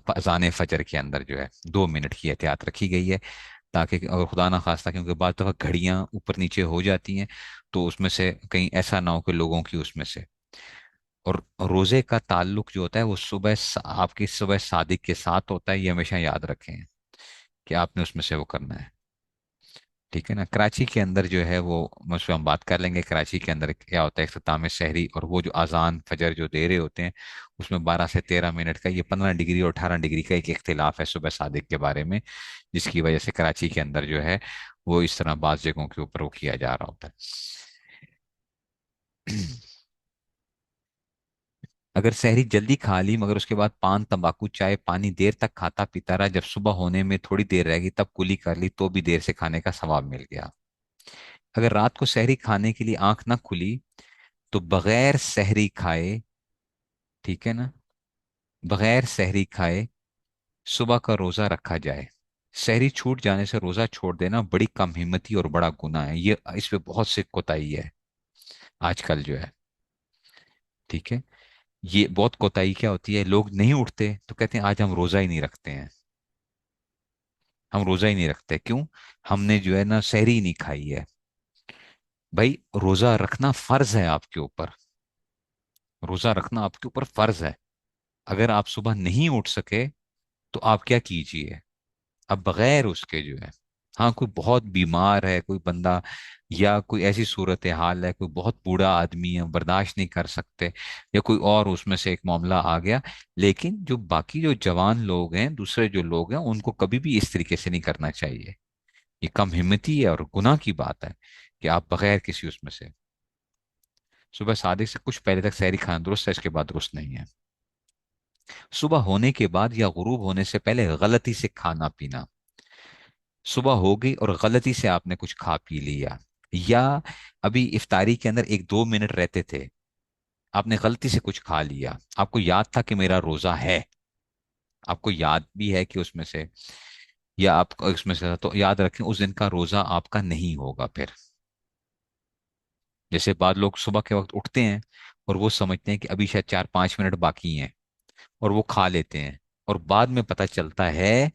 اذان فجر کے اندر جو ہے 2 منٹ کی احتیاط رکھی گئی ہے، تاکہ اگر خدا نہ خواستہ، کیونکہ بعض دفعہ گھڑیاں اوپر نیچے ہو جاتی ہیں تو اس میں سے کہیں ایسا نہ ہو کہ لوگوں کی اس میں سے، اور روزے کا تعلق جو ہوتا ہے وہ صبح آپ کی صبح صادق کے ساتھ ہوتا ہے، یہ ہمیشہ یاد رکھیں کہ آپ نے اس میں سے وہ کرنا ہے، ٹھیک ہے نا؟ کراچی کے اندر جو ہے وہ اس پہ ہم بات کر لیں گے، کراچی کے اندر کیا ہوتا ہے اختتام شہری، اور وہ جو اذان فجر جو دے رہے ہوتے ہیں اس میں 12 سے 13 منٹ کا، یہ 15 ڈگری اور 18 ڈگری کا ایک اختلاف ہے صبح صادق کے بارے میں، جس کی وجہ سے کراچی کے اندر جو ہے وہ اس طرح بعض جگہوں کے اوپر وہ کیا جا رہا ہوتا ہے۔ اگر سحری جلدی کھا لی مگر اس کے بعد پان تمباکو چائے پانی دیر تک کھاتا پیتا رہا، جب صبح ہونے میں تھوڑی دیر رہ گئی تب کلی کر لی، تو بھی دیر سے کھانے کا ثواب مل گیا۔ اگر رات کو سحری کھانے کے لیے آنکھ نہ کھلی تو بغیر سحری کھائے، ٹھیک ہے نا، بغیر سحری کھائے صبح کا روزہ رکھا جائے۔ سحری چھوٹ جانے سے روزہ چھوڑ دینا بڑی کم ہمتی اور بڑا گناہ ہے، یہ اس پہ بہت سے کوتاہی ہے آج کل جو ہے، ٹھیک ہے؟ یہ بہت کوتاہی کیا ہوتی ہے، لوگ نہیں اٹھتے تو کہتے ہیں آج ہم روزہ ہی نہیں رکھتے ہیں، ہم روزہ ہی نہیں رکھتے، کیوں؟ ہم نے جو ہے نا سحری نہیں کھائی ہے۔ بھائی روزہ رکھنا فرض ہے آپ کے اوپر، روزہ رکھنا آپ کے اوپر فرض ہے، اگر آپ صبح نہیں اٹھ سکے تو آپ کیا کیجئے، اب بغیر اس کے جو ہے، ہاں کوئی بہت بیمار ہے کوئی بندہ، یا کوئی ایسی صورتحال ہے، کوئی بہت بوڑھا آدمی ہے برداشت نہیں کر سکتے، یا کوئی اور اس میں سے ایک معاملہ آ گیا، لیکن جو باقی جو جوان لوگ ہیں دوسرے جو لوگ ہیں ان کو کبھی بھی اس طریقے سے نہیں کرنا چاہیے، یہ کم ہمتی ہے اور گناہ کی بات ہے کہ آپ بغیر کسی اس میں سے صبح صادق سے کچھ پہلے تک سحری کھانا درست ہے، اس کے بعد درست نہیں ہے۔ صبح ہونے کے بعد یا غروب ہونے سے پہلے غلطی سے کھانا پینا، صبح ہو گئی اور غلطی سے آپ نے کچھ کھا پی لیا، یا ابھی افطاری کے اندر 1 2 منٹ رہتے تھے، آپ نے غلطی سے کچھ کھا لیا، آپ کو یاد تھا کہ میرا روزہ ہے، آپ کو یاد بھی ہے کہ اس میں سے، یا آپ کو اس میں سے تو یاد رکھیں اس دن کا روزہ آپ کا نہیں ہوگا پھر۔ جیسے بعض لوگ صبح کے وقت اٹھتے ہیں اور وہ سمجھتے ہیں کہ ابھی شاید 4 5 منٹ باقی ہیں اور وہ کھا لیتے ہیں، اور بعد میں پتہ چلتا ہے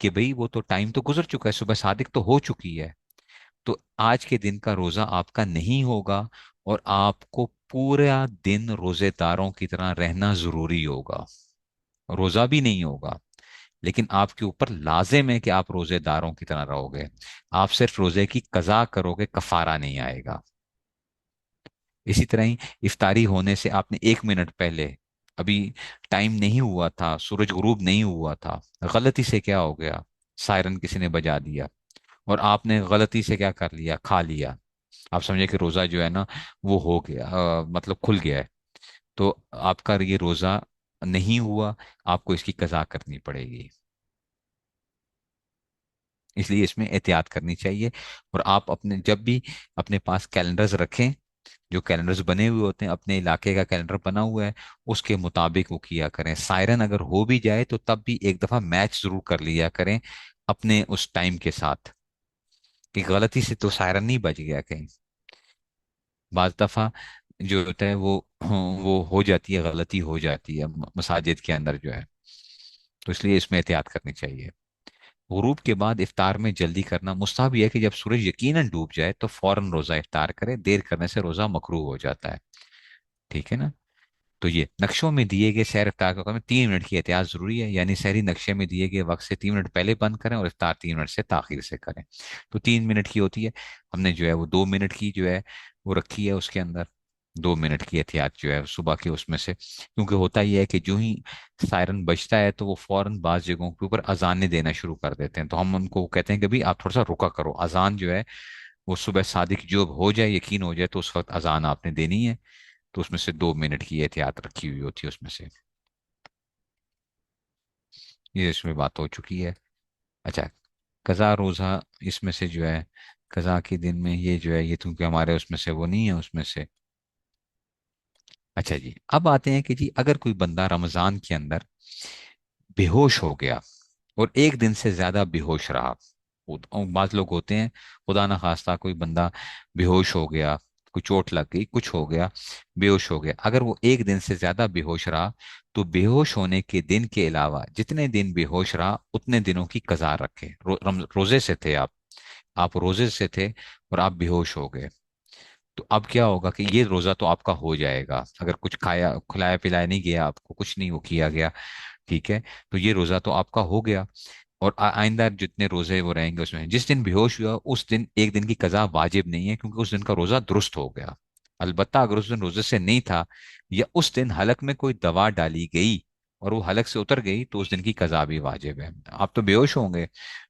کہ بھئی وہ تو ٹائم تو گزر چکا ہے، صبح صادق تو ہو چکی ہے، تو آج کے دن کا روزہ آپ کا نہیں ہوگا، اور آپ کو پورا دن روزے داروں کی طرح رہنا ضروری ہوگا، روزہ بھی نہیں ہوگا، لیکن آپ کے اوپر لازم ہے کہ آپ روزے داروں کی طرح رہو گے. آپ صرف روزے کی قضا کرو گے، کفارہ نہیں آئے گا. اسی طرح ہی افطاری ہونے سے آپ نے 1 منٹ پہلے، ابھی ٹائم نہیں ہوا تھا، سورج غروب نہیں ہوا تھا، غلطی سے کیا ہو گیا، سائرن کسی نے بجا دیا اور آپ نے غلطی سے کیا کر لیا، کھا لیا. آپ سمجھے کہ روزہ جو ہے نا وہ ہو گیا، مطلب کھل گیا ہے. تو آپ کا یہ روزہ نہیں ہوا، آپ کو اس کی قضا کرنی پڑے گی. اس لیے اس میں احتیاط کرنی چاہیے. اور آپ اپنے جب بھی اپنے پاس کیلنڈرز رکھیں، جو کیلنڈرز بنے ہوئے ہوتے ہیں، اپنے علاقے کا کیلنڈر بنا ہوا ہے، اس کے مطابق وہ کیا کریں. سائرن اگر ہو بھی جائے تو تب بھی ایک دفعہ میچ ضرور کر لیا کریں اپنے اس ٹائم کے ساتھ، کہ غلطی سے تو سائرن نہیں بج گیا کہیں. بعض دفعہ جو ہوتا ہے وہ ہو جاتی ہے، غلطی ہو جاتی ہے مساجد کے اندر جو ہے. تو اس لیے اس میں احتیاط کرنی چاہیے. غروب کے بعد افطار میں جلدی کرنا مستحب یہ ہے کہ جب سورج یقیناً ڈوب جائے تو فوراً روزہ افطار کرے، دیر کرنے سے روزہ مکروہ ہو جاتا ہے. ٹھیک ہے نا؟ تو یہ نقشوں میں دیے گئے سحر افطار کے وقت میں 3 منٹ کی احتیاط ضروری ہے، یعنی سحری نقشے میں دیے گئے وقت سے 3 منٹ پہلے بند کریں اور افطار 3 منٹ سے تاخیر سے کریں. تو 3 منٹ کی ہوتی ہے، ہم نے جو ہے وہ 2 منٹ کی جو ہے وہ رکھی ہے اس کے اندر. 2 منٹ کی احتیاط جو ہے صبح کے اس میں سے، کیونکہ ہوتا یہ ہے کہ جو ہی سائرن بجتا ہے تو وہ فوراً بعض جگہوں کے اوپر اذانیں دینا شروع کر دیتے ہیں. تو ہم ان کو کہتے ہیں کہ بھائی آپ تھوڑا سا رکا کرو، اذان جو ہے وہ صبح صادق جو ہو جائے، یقین ہو جائے تو اس وقت اذان آپ نے دینی ہے. تو اس میں سے 2 منٹ کی احتیاط رکھی ہوئی ہوتی ہے اس میں سے. یہ اس میں بات ہو چکی ہے. اچھا، قضا روزہ اس میں سے جو ہے، قضا کے دن میں یہ جو ہے یہ کیونکہ ہمارے اس میں سے وہ نہیں ہے اس میں سے. اچھا جی، اب آتے ہیں کہ جی اگر کوئی بندہ رمضان کے اندر بے ہوش ہو گیا اور 1 دن سے زیادہ بے ہوش رہا. بعض لوگ ہوتے ہیں، خدا نہ خواستہ کوئی بندہ بے ہوش ہو گیا، کوئی چوٹ لگ گئی، کچھ ہو گیا، بے ہوش ہو گیا. اگر وہ 1 دن سے زیادہ بے ہوش رہا تو بے ہوش ہونے کے دن کے علاوہ جتنے دن بے ہوش رہا اتنے دنوں کی قضا رکھے. روزے سے تھے آپ روزے سے تھے اور آپ بے ہوش ہو گئے، تو اب کیا ہوگا کہ یہ روزہ تو آپ کا ہو جائے گا. اگر کچھ کھایا کھلایا پلایا نہیں گیا، آپ کو کچھ نہیں وہ کیا گیا، ٹھیک ہے، تو یہ روزہ تو آپ کا ہو گیا. اور آئندہ جتنے روزے وہ رہیں گے اس میں جس دن بے ہوش ہوا اس دن 1 دن کی قضا واجب نہیں ہے، کیونکہ اس دن کا روزہ درست ہو گیا. البتہ اگر اس دن روزے سے نہیں تھا یا اس دن حلق میں کوئی دوا ڈالی گئی اور وہ حلق سے اتر گئی تو اس دن کی قضا بھی واجب ہے. آپ تو بے ہوش ہوں گے،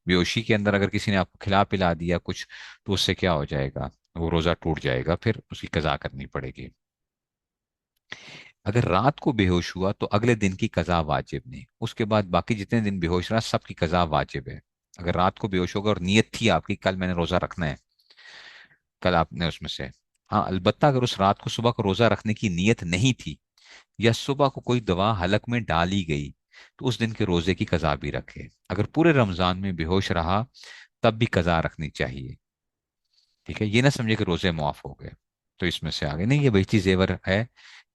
بے ہوشی کے اندر اگر کسی نے آپ کو کھلا پلا دیا کچھ تو اس سے کیا ہو جائے گا، وہ روزہ ٹوٹ جائے گا، پھر اس کی قضا کرنی پڑے گی. اگر رات کو بے ہوش ہوا تو اگلے دن کی قضا واجب نہیں، اس کے بعد باقی جتنے دن بے ہوش رہا سب کی قضا واجب ہے. اگر رات کو بے ہوش ہوگا اور نیت تھی آپ کی کل میں نے روزہ رکھنا ہے، کل آپ نے اس میں سے، ہاں البتہ اگر اس رات کو صبح کو روزہ رکھنے کی نیت نہیں تھی یا صبح کو کوئی دوا حلق میں ڈالی گئی تو اس دن کے روزے کی قضا بھی رکھے. اگر پورے رمضان میں بے ہوش رہا تب بھی قضا رکھنی چاہیے. ٹھیک ہے، یہ نہ سمجھے کہ روزے معاف ہو گئے تو اس میں سے آگے نہیں. یہ بہتی زیور ہے،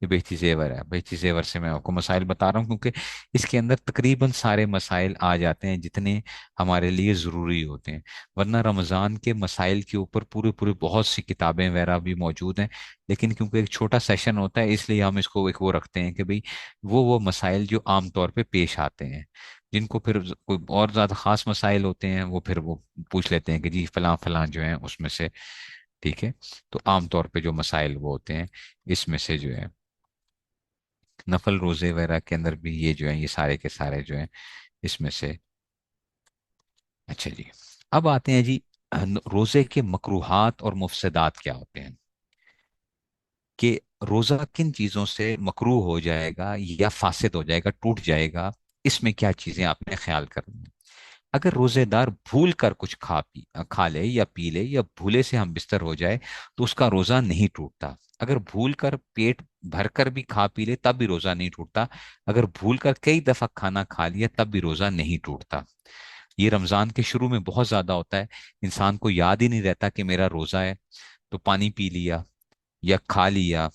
یہ بہتی زیور ہے. بہتی زیور سے میں آپ کو مسائل بتا رہا ہوں کیونکہ اس کے اندر تقریباً سارے مسائل آ جاتے ہیں جتنے ہمارے لیے ضروری ہوتے ہیں. ورنہ رمضان کے مسائل کے اوپر پورے پورے بہت سی کتابیں وغیرہ بھی موجود ہیں، لیکن کیونکہ ایک چھوٹا سیشن ہوتا ہے اس لیے ہم اس کو ایک وہ رکھتے ہیں کہ بھئی وہ مسائل جو عام طور پہ پیش آتے ہیں، جن کو پھر کوئی اور زیادہ خاص مسائل ہوتے ہیں وہ پھر وہ پوچھ لیتے ہیں کہ جی فلاں فلاں جو ہیں اس میں سے. ٹھیک ہے، تو عام طور پہ جو مسائل وہ ہوتے ہیں اس میں سے جو ہے نفل روزے وغیرہ کے اندر بھی یہ جو ہیں یہ سارے کے سارے جو ہیں اس میں سے. اچھا جی، اب آتے ہیں جی روزے کے مکروہات اور مفسدات کیا ہوتے ہیں، کہ روزہ کن چیزوں سے مکروہ ہو جائے گا یا فاسد ہو جائے گا، ٹوٹ جائے گا. اس میں کیا چیزیں آپ نے خیال کرنی ہیں. اگر روزے دار بھول کر کچھ کھا لے یا پی لے یا بھولے سے ہم بستر ہو جائے تو اس کا روزہ نہیں ٹوٹتا. اگر بھول کر پیٹ بھر کر بھی کھا پی لے تب بھی روزہ نہیں ٹوٹتا. اگر بھول کر کئی دفعہ کھانا کھا لیا تب بھی روزہ نہیں ٹوٹتا. یہ رمضان کے شروع میں بہت زیادہ ہوتا ہے، انسان کو یاد ہی نہیں رہتا کہ میرا روزہ ہے، تو پانی پی لیا یا کھا لیا.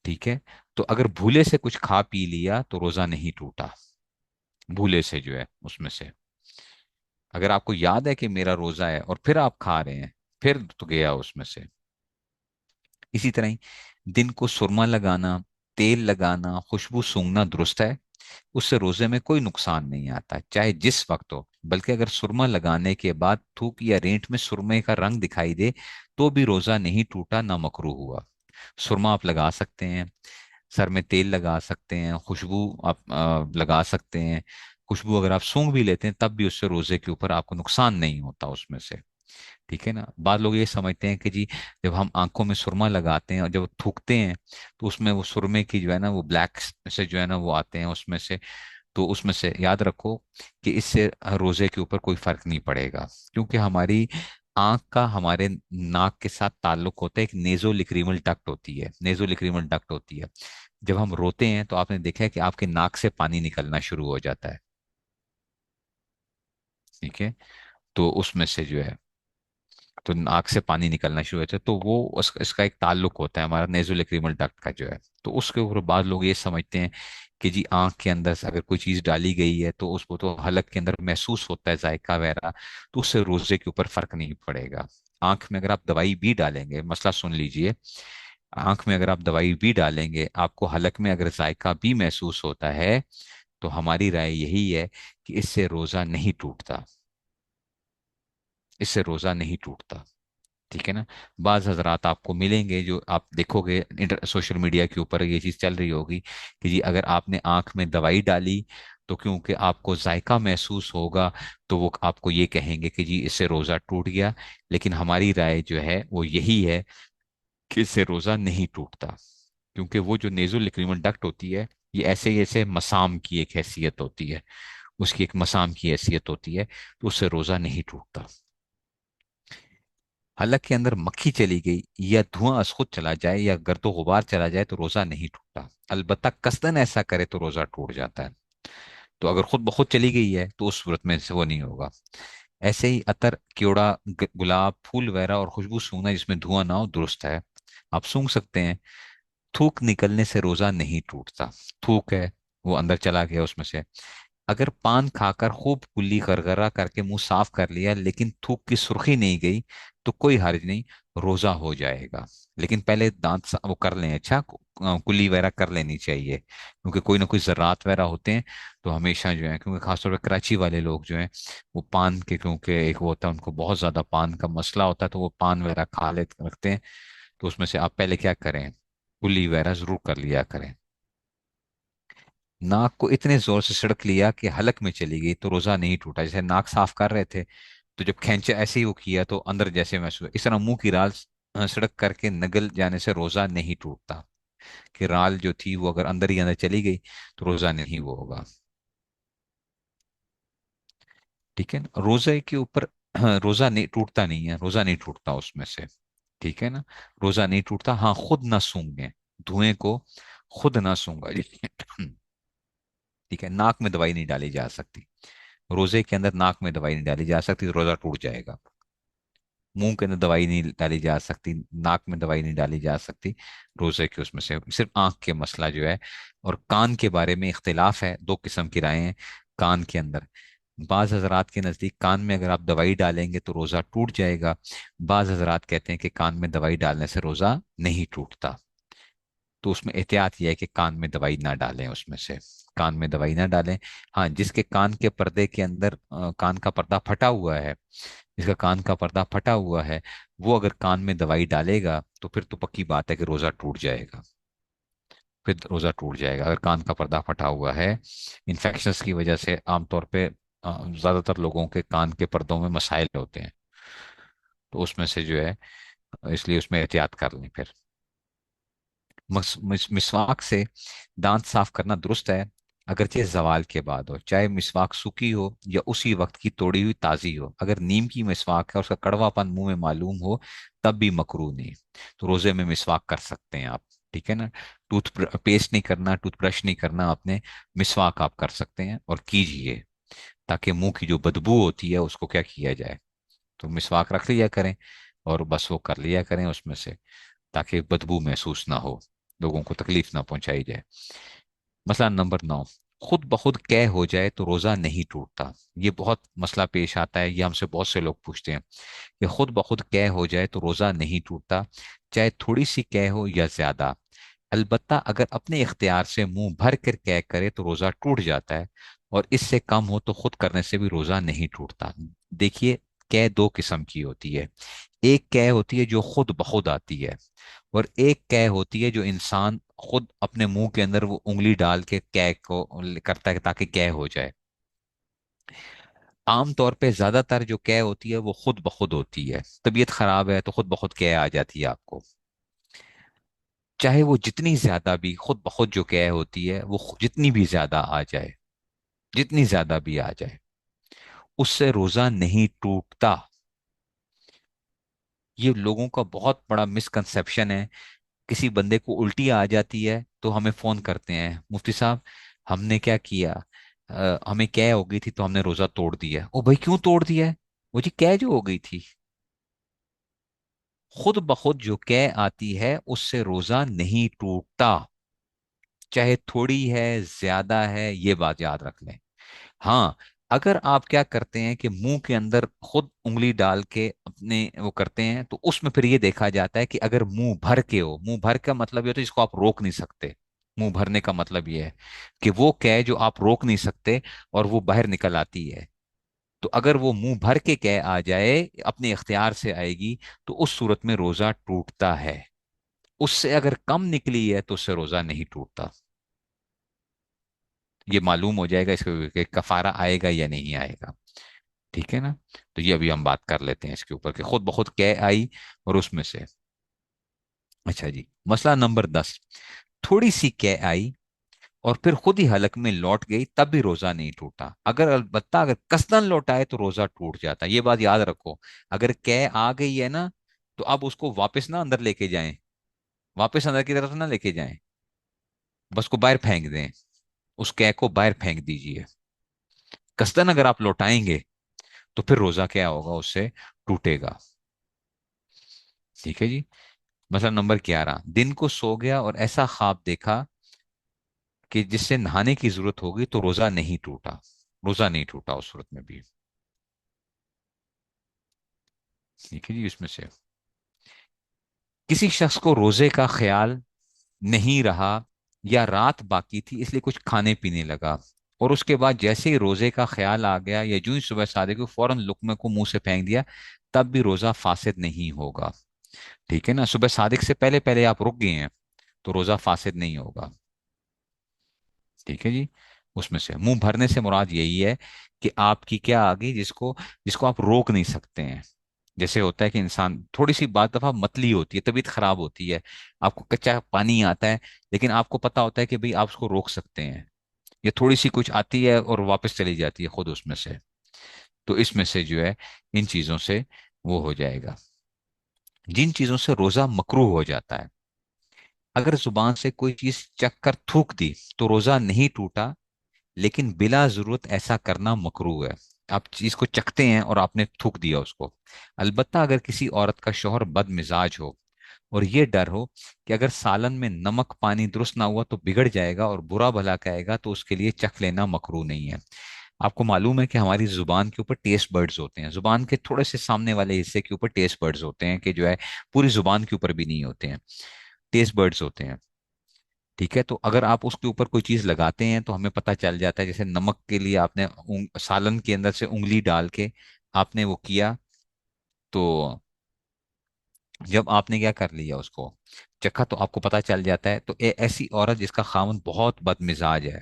ٹھیک ہے، تو اگر بھولے سے کچھ کھا پی لیا تو روزہ نہیں ٹوٹا، بھولے سے جو ہے اس میں سے. اگر آپ کو یاد ہے کہ میرا روزہ ہے اور پھر آپ کھا رہے ہیں پھر تو گیا اس میں سے. اسی طرح ہی دن کو سرما لگانا، تیل لگانا، خوشبو سونگھنا درست ہے، اس سے روزے میں کوئی نقصان نہیں آتا چاہے جس وقت ہو، بلکہ اگر سرما لگانے کے بعد تھوک یا رینٹ میں سرمے کا رنگ دکھائی دے تو بھی روزہ نہیں ٹوٹا نہ مکروہ ہوا۔ سرما آپ لگا سکتے ہیں، سر میں تیل لگا سکتے ہیں، خوشبو آپ لگا سکتے ہیں، خوشبو اگر آپ سونگھ بھی لیتے ہیں تب بھی اس سے روزے کے اوپر آپ کو نقصان نہیں ہوتا اس میں سے، ٹھیک ہے نا۔ بعض لوگ یہ سمجھتے ہیں کہ جی جب ہم آنکھوں میں سرما لگاتے ہیں اور جب تھوکتے ہیں تو اس میں وہ سرمے کی جو ہے نا وہ بلیک سے جو ہے نا وہ آتے ہیں اس میں سے، تو اس میں سے یاد رکھو کہ اس سے روزے کے اوپر کوئی فرق نہیں پڑے گا، کیونکہ ہماری آنکھ کا ہمارے ناک کے ساتھ تعلق ہوتا ہے، ایک نیزو لیکریمل ڈکٹ ہوتی ہے، نیزو لیکریمل ڈکٹ ہوتی ہے۔ جب ہم روتے ہیں تو آپ نے دیکھا ہے کہ آپ کے ناک سے پانی نکلنا شروع ہو جاتا ہے، ٹھیک ہے، تو اس میں سے جو ہے تو ناک سے پانی نکلنا شروع ہوتا ہے، تو وہ اس کا ایک تعلق ہوتا ہے ہمارا نیزو لیکریمل ڈکٹ کا جو ہے، تو اس کے اوپر بعض لوگ یہ سمجھتے ہیں کہ جی آنکھ کے اندر سے اگر کوئی چیز ڈالی گئی ہے تو اس کو تو حلق کے اندر محسوس ہوتا ہے ذائقہ وغیرہ، تو اس سے روزے کے اوپر فرق نہیں پڑے گا۔ آنکھ میں اگر آپ دوائی بھی ڈالیں گے، مسئلہ سن لیجئے، آنکھ میں اگر آپ دوائی بھی ڈالیں گے آپ کو حلق میں اگر ذائقہ بھی محسوس ہوتا ہے تو ہماری رائے یہی ہے کہ اس سے روزہ نہیں ٹوٹتا، اس سے روزہ نہیں ٹوٹتا، ٹھیک ہے نا۔ بعض حضرات آپ کو ملیں گے جو آپ دیکھو گے سوشل میڈیا کے اوپر یہ چیز چل رہی ہوگی کہ جی اگر آپ نے آنکھ میں دوائی ڈالی تو کیونکہ آپ کو ذائقہ محسوس ہوگا تو وہ آپ کو یہ کہیں گے کہ جی اس سے روزہ ٹوٹ گیا، لیکن ہماری رائے جو ہے وہ یہی ہے کہ اس سے روزہ نہیں ٹوٹتا، کیونکہ وہ جو نیزو لیکریمل ڈکٹ ہوتی ہے یہ ایسے ہی ایسے مسام کی ایک حیثیت ہوتی ہے، اس کی ایک مسام کی حیثیت ہوتی ہے، تو اس سے روزہ نہیں ٹوٹتا۔ حلق کے اندر مکھی چلی گئی یا دھواں از خود چلا جائے یا گرد و غبار چلا جائے تو روزہ نہیں ٹوٹتا، البتہ قصدن ایسا کرے تو روزہ ٹوٹ جاتا ہے، تو اگر خود بخود چلی گئی ہے تو اس صورت میں سے وہ نہیں ہوگا۔ ایسے ہی عطر، کیوڑا، گلاب پھول وغیرہ اور خوشبو سونگنا جس میں دھواں نہ ہو درست ہے، آپ سونگ سکتے ہیں۔ تھوک نکلنے سے روزہ نہیں ٹوٹتا، تھوک ہے وہ اندر چلا گیا اس میں سے، اگر پان کھا کر خوب کلی گرگرا کر کے منہ صاف کر لیا لیکن تھوک کی سرخی نہیں گئی تو کوئی حرج نہیں، روزہ ہو جائے گا، لیکن پہلے دانت وہ کر لیں، اچھا کلی وغیرہ کر لینی چاہیے، کیونکہ کوئی نہ کوئی ذرات وغیرہ ہوتے ہیں، تو ہمیشہ جو ہے کیونکہ خاص طور پہ کراچی والے لوگ جو ہیں وہ پان کے، کیونکہ ایک وہ ہوتا ہے ان کو بہت زیادہ پان کا مسئلہ ہوتا ہے تو وہ پان وغیرہ کھا لیتے رکھتے ہیں، تو اس میں سے آپ پہلے کیا کریں، کلی وغیرہ ضرور کر لیا کریں۔ ناک کو اتنے زور سے سڑک لیا کہ حلق میں چلی گئی تو روزہ نہیں ٹوٹا، جیسے ناک صاف کر رہے تھے تو جب کھینچا ایسے ہی وہ کیا تو اندر جیسے محسوس ہوا۔ اس طرح منہ کی رال سڑک کر کے نگل جانے سے روزہ نہیں ٹوٹتا، کہ رال جو تھی وہ اگر اندر ہی اندر چلی گئی تو روزہ نہیں وہ ہوگا، ٹھیک ہے نا۔ روزے کے اوپر روزہ نہیں ٹوٹتا، نہیں ہے روزہ نہیں ٹوٹتا اس میں سے، ٹھیک ہے نا، روزہ نہیں ٹوٹتا، ہاں خود نہ سونگیں، دھوئیں کو خود نہ سونگا جی ٹھیک ہے، ناک میں دوائی نہیں ڈالی جا سکتی، روزے کے اندر ناک میں دوائی نہیں ڈالی جا سکتی تو روزہ ٹوٹ جائے گا، منہ کے اندر دوائی نہیں ڈالی جا سکتی، ناک میں دوائی نہیں ڈالی جا سکتی، روزے کے اس میں سے صرف آنکھ کے مسئلہ جو ہے۔ اور کان کے بارے میں اختلاف ہے، دو قسم کی رائے ہیں کان کے اندر، بعض حضرات کے نزدیک کان میں اگر آپ دوائی ڈالیں گے تو روزہ ٹوٹ جائے گا، بعض حضرات کہتے ہیں کہ کان میں دوائی ڈالنے سے روزہ نہیں ٹوٹتا، تو اس میں احتیاط یہ ہے کہ کان میں دوائی نہ ڈالیں، اس میں سے کان میں دوائی نہ ڈالیں۔ ہاں جس کے کان کے پردے کے اندر کان کا پردہ پھٹا ہوا ہے، جس کا کان کا پردہ پھٹا ہوا ہے وہ اگر کان میں دوائی ڈالے گا تو پھر تو پکی بات ہے کہ روزہ ٹوٹ جائے گا، پھر روزہ ٹوٹ جائے گا اگر کان کا پردہ پھٹا ہوا ہے۔ انفیکشنز کی وجہ سے عام طور پہ زیادہ تر لوگوں کے کان کے پردوں میں مسائل ہوتے ہیں، تو اس میں سے جو ہے اس لیے اس میں احتیاط کر لیں پھر۔ مسواک سے دانت صاف کرنا درست ہے اگرچہ زوال کے بعد ہو، چاہے مسواک سوکھی ہو یا اسی وقت کی توڑی ہوئی تازی ہو، اگر نیم کی مسواک ہے اور اس کا کڑوا پن منہ میں معلوم ہو تب بھی مکروہ نہیں، تو روزے میں مسواک کر سکتے ہیں آپ، ٹھیک ہے نا۔ پیسٹ نہیں کرنا، ٹوتھ برش نہیں کرنا آپ نے، مسواک آپ کر سکتے ہیں اور کیجئے، تاکہ منہ کی جو بدبو ہوتی ہے اس کو کیا کیا جائے، تو مسواک رکھ لیا کریں اور بس وہ کر لیا کریں اس میں سے، تاکہ بدبو محسوس نہ ہو، لوگوں کو تکلیف نہ پہنچائی جائے۔ مسئلہ نمبر 9، خود بخود قے ہو جائے تو روزہ نہیں ٹوٹتا، یہ بہت مسئلہ پیش آتا ہے، یہ ہم سے بہت سے لوگ پوچھتے ہیں کہ خود بخود قے ہو جائے تو روزہ نہیں ٹوٹتا، چاہے تھوڑی سی قے ہو یا زیادہ، البتہ اگر اپنے اختیار سے منہ بھر کر قے کرے تو روزہ ٹوٹ جاتا ہے، اور اس سے کم ہو تو خود کرنے سے بھی روزہ نہیں ٹوٹتا۔ دیکھیے، قے دو قسم کی ہوتی ہے۔ ایک قے ہوتی ہے جو خود بخود آتی ہے، اور ایک قے ہوتی ہے جو انسان خود اپنے منہ کے اندر وہ انگلی ڈال کے قے کو کرتا ہے تاکہ قے ہو جائے۔ عام طور پہ زیادہ تر جو قے ہوتی ہے وہ خود بخود ہوتی ہے، طبیعت خراب ہے تو خود بخود قے آ جاتی ہے آپ کو، چاہے وہ جتنی زیادہ بھی خود بخود جو قے ہوتی ہے وہ جتنی بھی زیادہ آ جائے، جتنی زیادہ بھی آ جائے، اس سے روزہ نہیں ٹوٹتا۔ یہ لوگوں کا بہت بڑا مسکنسپشن ہے۔ کسی بندے کو الٹی آ جاتی ہے تو ہمیں فون کرتے ہیں، مفتی صاحب ہم نے کیا کیا، ہمیں قے ہو گئی تھی تو ہم نے روزہ توڑ دیا۔ او بھائی کیوں توڑ دیا ہے؟ وہ جی قے جو ہو گئی تھی۔ خود بخود جو قے آتی ہے اس سے روزہ نہیں ٹوٹتا، چاہے تھوڑی ہے زیادہ ہے، یہ بات یاد رکھ لیں۔ ہاں، اگر آپ کیا کرتے ہیں کہ منہ کے اندر خود انگلی ڈال کے اپنے وہ کرتے ہیں تو اس میں پھر یہ دیکھا جاتا ہے کہ اگر منہ بھر کے ہو، منہ بھر کا مطلب یہ ہوتا ہے جس کو آپ روک نہیں سکتے۔ منہ بھرنے کا مطلب یہ ہے کہ وہ قے جو آپ روک نہیں سکتے اور وہ باہر نکل آتی ہے، تو اگر وہ منہ بھر کے قے آ جائے، اپنے اختیار سے آئے گی، تو اس صورت میں روزہ ٹوٹتا ہے۔ اس سے اگر کم نکلی ہے تو اس سے روزہ نہیں ٹوٹتا۔ یہ معلوم ہو جائے گا اس کے کہ کفارہ آئے گا یا نہیں آئے گا، ٹھیک ہے نا؟ تو یہ ابھی ہم بات کر لیتے ہیں اس کے اوپر کہ خود بخود قے آئی اور اس میں سے۔ اچھا جی، مسئلہ نمبر 10، تھوڑی سی قے آئی اور پھر خود ہی حلق میں لوٹ گئی تب بھی روزہ نہیں ٹوٹا، اگر البتہ اگر قصدن لوٹائے تو روزہ ٹوٹ جاتا ہے۔ یہ بات یاد رکھو، اگر قے آ گئی ہے نا تو اب اس کو واپس نہ اندر لے کے جائیں، واپس اندر کی طرف نہ لے کے جائیں، بس کو باہر پھینک دیں، اس قے کو باہر پھینک دیجئے۔ قصدن اگر آپ لوٹائیں گے تو پھر روزہ کیا ہوگا، اس سے ٹوٹے گا، ٹھیک ہے جی۔ مثلا نمبر 11، دن کو سو گیا اور ایسا خواب دیکھا کہ جس سے نہانے کی ضرورت ہوگی تو روزہ نہیں ٹوٹا، روزہ نہیں ٹوٹا اس صورت میں بھی، ٹھیک ہے جی۔ اس میں سے کسی شخص کو روزے کا خیال نہیں رہا یا رات باقی تھی اس لیے کچھ کھانے پینے لگا، اور اس کے بعد جیسے ہی روزے کا خیال آ گیا یا جو ہی صبح صادق کو فوراً لقمے کو منہ سے پھینک دیا، تب بھی روزہ فاسد نہیں ہوگا، ٹھیک ہے نا؟ صبح صادق سے پہلے پہلے آپ رک گئے ہیں تو روزہ فاسد نہیں ہوگا، ٹھیک ہے جی۔ اس میں سے منہ بھرنے سے مراد یہی ہے کہ آپ کی کیا آگئی جس کو آپ روک نہیں سکتے ہیں۔ جیسے ہوتا ہے کہ انسان تھوڑی سی بعض دفعہ متلی ہوتی ہے، طبیعت خراب ہوتی ہے، آپ کو کچا پانی آتا ہے، لیکن آپ کو پتا ہوتا ہے کہ بھئی آپ اس کو روک سکتے ہیں، یا تھوڑی سی کچھ آتی ہے اور واپس چلی جاتی ہے خود اس میں سے، تو اس میں سے جو ہے ان چیزوں سے وہ ہو جائے گا۔ جن چیزوں سے روزہ مکروہ ہو جاتا ہے، اگر زبان سے کوئی چیز چکھ کر تھوک دی تو روزہ نہیں ٹوٹا، لیکن بلا ضرورت ایسا کرنا مکروہ ہے۔ آپ چیز کو چکھتے ہیں اور آپ نے تھوک دیا اس کو، البتہ اگر کسی عورت کا شوہر بد مزاج ہو اور یہ ڈر ہو کہ اگر سالن میں نمک پانی درست نہ ہوا تو بگڑ جائے گا اور برا بھلا کہے گا، تو اس کے لیے چکھ لینا مکروہ نہیں ہے۔ آپ کو معلوم ہے کہ ہماری زبان کے اوپر ٹیسٹ برڈز ہوتے ہیں، زبان کے تھوڑے سے سامنے والے حصے کے اوپر ٹیسٹ برڈز ہوتے ہیں کہ جو ہے پوری زبان کے اوپر بھی نہیں ہوتے ہیں، ٹیسٹ برڈز ہوتے ہیں، ٹھیک ہے؟ تو اگر آپ اس کے اوپر کوئی چیز لگاتے ہیں تو ہمیں پتہ چل جاتا ہے، جیسے نمک کے لیے آپ نے سالن کے اندر سے انگلی ڈال کے آپ نے وہ کیا، تو جب آپ نے کیا کر لیا اس کو چکھا تو آپ کو پتہ چل جاتا ہے۔ تو ایسی عورت جس کا خاوند بہت بد مزاج ہے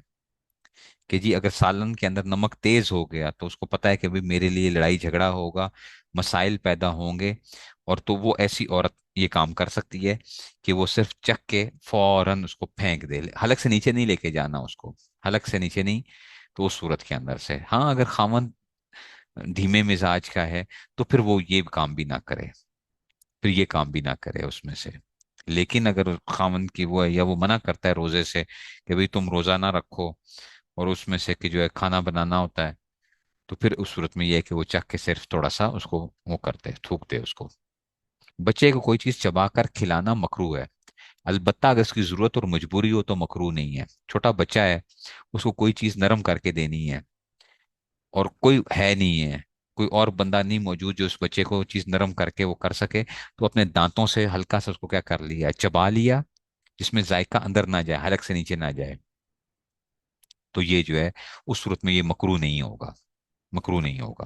کہ جی اگر سالن کے اندر نمک تیز ہو گیا تو اس کو پتا ہے کہ بھی میرے لیے لڑائی جھگڑا ہوگا، مسائل پیدا ہوں گے، اور تو وہ ایسی عورت یہ کام کر سکتی ہے کہ وہ صرف چکھ کے فوراً اس کو پھینک دے، حلق سے نیچے نہیں لے کے جانا اس کو، حلق سے نیچے نہیں، تو اس صورت کے اندر سے ہاں اگر خاوند دھیمے مزاج کا ہے تو پھر وہ یہ کام بھی نہ کرے، پھر یہ کام بھی نہ کرے اس میں سے۔ لیکن اگر خاوند کی وہ ہے یا وہ منع کرتا ہے روزے سے کہ بھئی تم روزہ نہ رکھو، اور اس میں سے کہ جو ہے کھانا بنانا ہوتا ہے، تو پھر اس صورت میں یہ ہے کہ وہ چکھ کے صرف تھوڑا سا اس کو وہ کرتے تھوک دے اس کو۔ بچے کو کوئی چیز چبا کر کھلانا مکروہ ہے، البتہ اگر اس کی ضرورت اور مجبوری ہو تو مکروہ نہیں ہے۔ چھوٹا بچہ ہے، اس کو کوئی چیز نرم کر کے دینی ہے اور کوئی ہے نہیں ہے، کوئی اور بندہ نہیں موجود جو اس بچے کو چیز نرم کر کے وہ کر سکے، تو اپنے دانتوں سے ہلکا سا اس کو کیا کر لیا، چبا لیا، جس میں ذائقہ اندر نہ جائے، حلق سے نیچے نہ جائے، تو یہ جو ہے اس صورت میں یہ مکرو نہیں ہوگا، مکرو نہیں ہوگا۔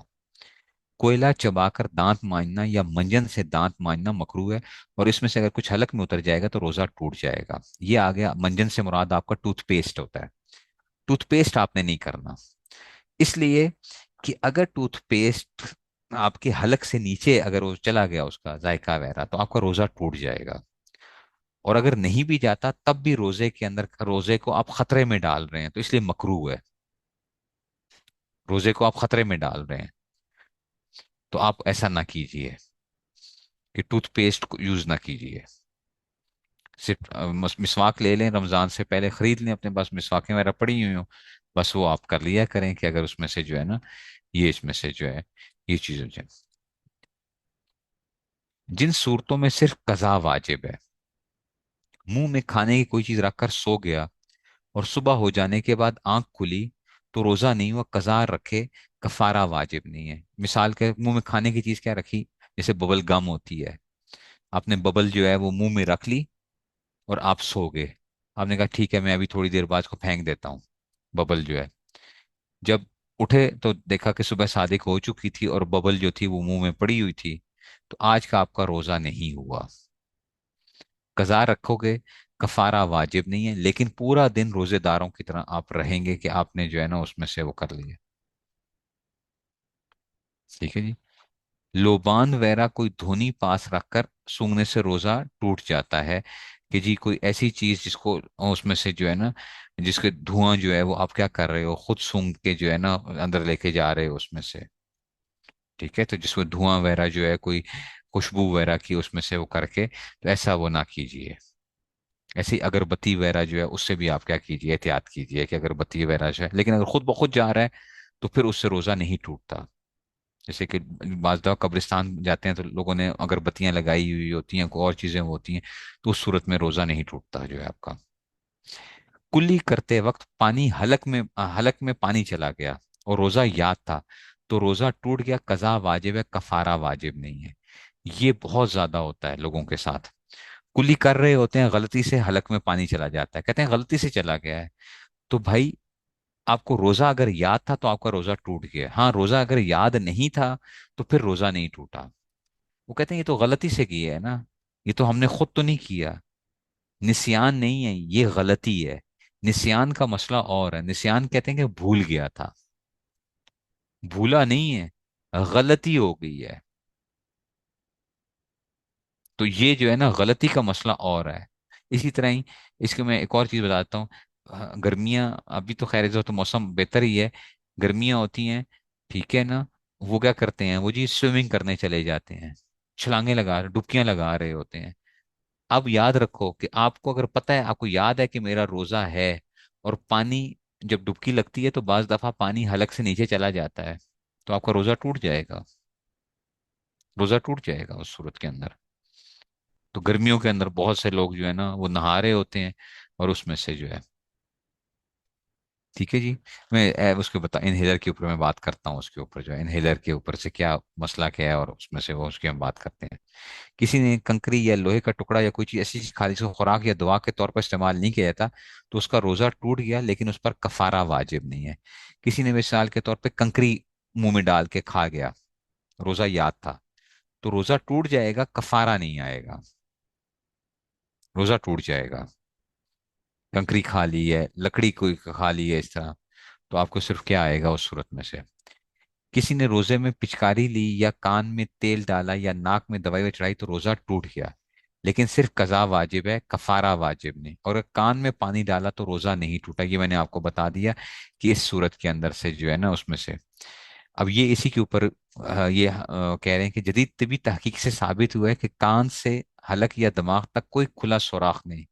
کوئلہ چبا کر دانت مانجنا یا منجن سے دانت مانجنا مکرو ہے، اور اس میں سے اگر کچھ حلق میں اتر جائے گا تو روزہ ٹوٹ جائے گا۔ یہ آ گیا منجن سے مراد آپ کا ٹوتھ پیسٹ ہوتا ہے، ٹوتھ پیسٹ آپ نے نہیں کرنا، اس لیے کہ اگر ٹوتھ پیسٹ آپ کے حلق سے نیچے اگر وہ چلا گیا اس کا ذائقہ وغیرہ تو آپ کا روزہ ٹوٹ جائے گا، اور اگر نہیں بھی جاتا تب بھی روزے کے اندر روزے کو آپ خطرے میں ڈال رہے ہیں، تو اس لیے مکرو ہے، روزے کو آپ خطرے میں ڈال رہے ہیں، تو آپ ایسا نہ کیجئے کہ ٹوتھ پیسٹ کو یوز نہ کیجئے۔ صرف مسواک لے لیں، رمضان سے پہلے خرید لیں اپنے پاس، مسواکیں وغیرہ پڑی ہوئی ہوں، بس وہ آپ کر لیا کریں کہ اگر اس میں سے جو ہے نا، یہ اس میں سے جو ہے یہ چیز ہو جائے۔ جن صورتوں میں صرف قضا واجب ہے، منہ میں کھانے کی کوئی چیز رکھ کر سو گیا اور صبح ہو جانے کے بعد آنکھ کھلی تو روزہ نہیں ہوا، قضا رکھے، کفارہ واجب نہیں ہے۔ مثال کے منہ میں کھانے کی چیز کیا رکھی، جیسے ببل گم ہوتی ہے، آپ نے ببل جو ہے وہ منہ میں رکھ لی اور آپ سو گئے، آپ نے کہا ٹھیک ہے میں ابھی تھوڑی دیر بعد اس کو پھینک دیتا ہوں، ببل جو ہے، جب اٹھے تو دیکھا کہ صبح صادق ہو چکی تھی اور ببل جو تھی وہ منہ میں پڑی ہوئی تھی، تو آج کا آپ کا روزہ نہیں ہوا، قضا رکھو گے، کفارہ واجب نہیں ہے، لیکن پورا دن روزے داروں کی طرح آپ رہیں گے کہ آپ نے جو ہے نا اس میں سے وہ کر لیا۔ ٹھیک ہے جی۔ لوبان وغیرہ کوئی دھونی پاس رکھ کر سونگنے سے روزہ ٹوٹ جاتا ہے، کہ جی کوئی ایسی چیز جس کو اس میں سے جو ہے نا، جس کے دھواں جو ہے وہ آپ کیا کر رہے ہو، خود سونگ کے جو ہے نا اندر لے کے جا رہے ہو اس میں سے، ٹھیک ہے، تو جس کو دھواں وغیرہ جو ہے کوئی خوشبو وغیرہ کی اس میں سے وہ کر کے، تو ایسا وہ نہ کیجیے۔ ایسی اگربتی وغیرہ جو ہے اس سے بھی آپ کیا کیجیے، احتیاط کیجیے کہ اگربتی وغیرہ جو ہے، لیکن اگر خود بخود جا رہا ہے تو پھر اس سے روزہ نہیں ٹوٹتا۔ جیسے کہ بعض دفعہ قبرستان جاتے ہیں تو لوگوں نے اگربتیاں لگائی ہوئی ہوتی ہیں، کوئی اور چیزیں ہوتی ہیں، تو اس صورت میں روزہ نہیں ٹوٹتا جو ہے آپ کا۔ کلی کرتے وقت پانی حلق میں پانی چلا گیا اور روزہ یاد تھا تو روزہ ٹوٹ گیا، قضا واجب ہے، کفارہ واجب نہیں ہے۔ یہ بہت زیادہ ہوتا ہے لوگوں کے ساتھ، کلی کر رہے ہوتے ہیں، غلطی سے حلق میں پانی چلا جاتا ہے، کہتے ہیں غلطی سے چلا گیا ہے، تو بھائی آپ کو روزہ اگر یاد تھا تو آپ کا روزہ ٹوٹ گیا، ہاں روزہ اگر یاد نہیں تھا تو پھر روزہ نہیں ٹوٹا۔ وہ کہتے ہیں یہ تو غلطی سے کیا ہے نا، یہ تو ہم نے خود تو نہیں کیا، نسیان نہیں ہے، یہ غلطی ہے۔ نسیان کا مسئلہ اور ہے، نسیان کہتے ہیں کہ بھول گیا تھا، بھولا نہیں ہے، غلطی ہو گئی ہے، تو یہ جو ہے نا غلطی کا مسئلہ اور ہے۔ اسی طرح ہی اس کے میں ایک اور چیز بتاتا ہوں، گرمیاں ابھی تو خیر تو موسم بہتر ہی ہے، گرمیاں ہوتی ہیں، ٹھیک ہے نا، وہ کیا کرتے ہیں، وہ جی سوئمنگ کرنے چلے جاتے ہیں، چھلانگیں لگا ڈبکیاں لگا رہے ہوتے ہیں۔ اب یاد رکھو کہ آپ کو اگر پتہ ہے، آپ کو یاد ہے کہ میرا روزہ ہے، اور پانی جب ڈبکی لگتی ہے تو بعض دفعہ پانی حلق سے نیچے چلا جاتا ہے، تو آپ کا روزہ ٹوٹ جائے گا، روزہ ٹوٹ جائے گا اس صورت کے اندر۔ تو گرمیوں کے اندر بہت سے لوگ جو ہے نا وہ نہا رہے ہوتے ہیں، اور اس میں سے جو ہے، ٹھیک ہے جی۔ میں اس کے بتا انہیلر کے اوپر میں بات کرتا ہوں، اس کے اوپر جو ہے انہیلر کے اوپر سے کیا مسئلہ کیا ہے، اور اس میں سے وہ اس کی ہم بات کرتے ہیں۔ کسی نے کنکری یا لوہے کا ٹکڑا یا کوئی چیز ایسی چیز کھا لی جس کو خوراک یا دوا کے طور پر استعمال نہیں کیا جاتا، تو اس کا روزہ ٹوٹ گیا، لیکن اس پر کفارہ واجب نہیں ہے۔ کسی نے مثال کے طور پہ کنکری منہ میں ڈال کے کھا گیا، روزہ یاد تھا، تو روزہ ٹوٹ جائے گا، کفارہ نہیں آئے گا، روزہ ٹوٹ جائے گا۔ کنکری کھا لی ہے، لکڑی کوئی کھا لی ہے اس طرح، تو آپ کو صرف کیا آئے گا اس صورت میں سے۔ کسی نے روزے میں پچکاری لی یا کان میں تیل ڈالا یا ناک میں دوائی چڑھائی تو روزہ ٹوٹ گیا، لیکن صرف قضا واجب ہے، کفارہ واجب نہیں، اور اگر کان میں پانی ڈالا تو روزہ نہیں ٹوٹا، یہ میں نے آپ کو بتا دیا کہ اس صورت کے اندر سے جو ہے نا اس میں سے۔ اب یہ اسی کے اوپر یہ کہہ رہے ہیں کہ جدید طبی تحقیق سے ثابت ہوا ہے کہ کان سے حلق یا دماغ تک کوئی کھلا سوراخ نہیں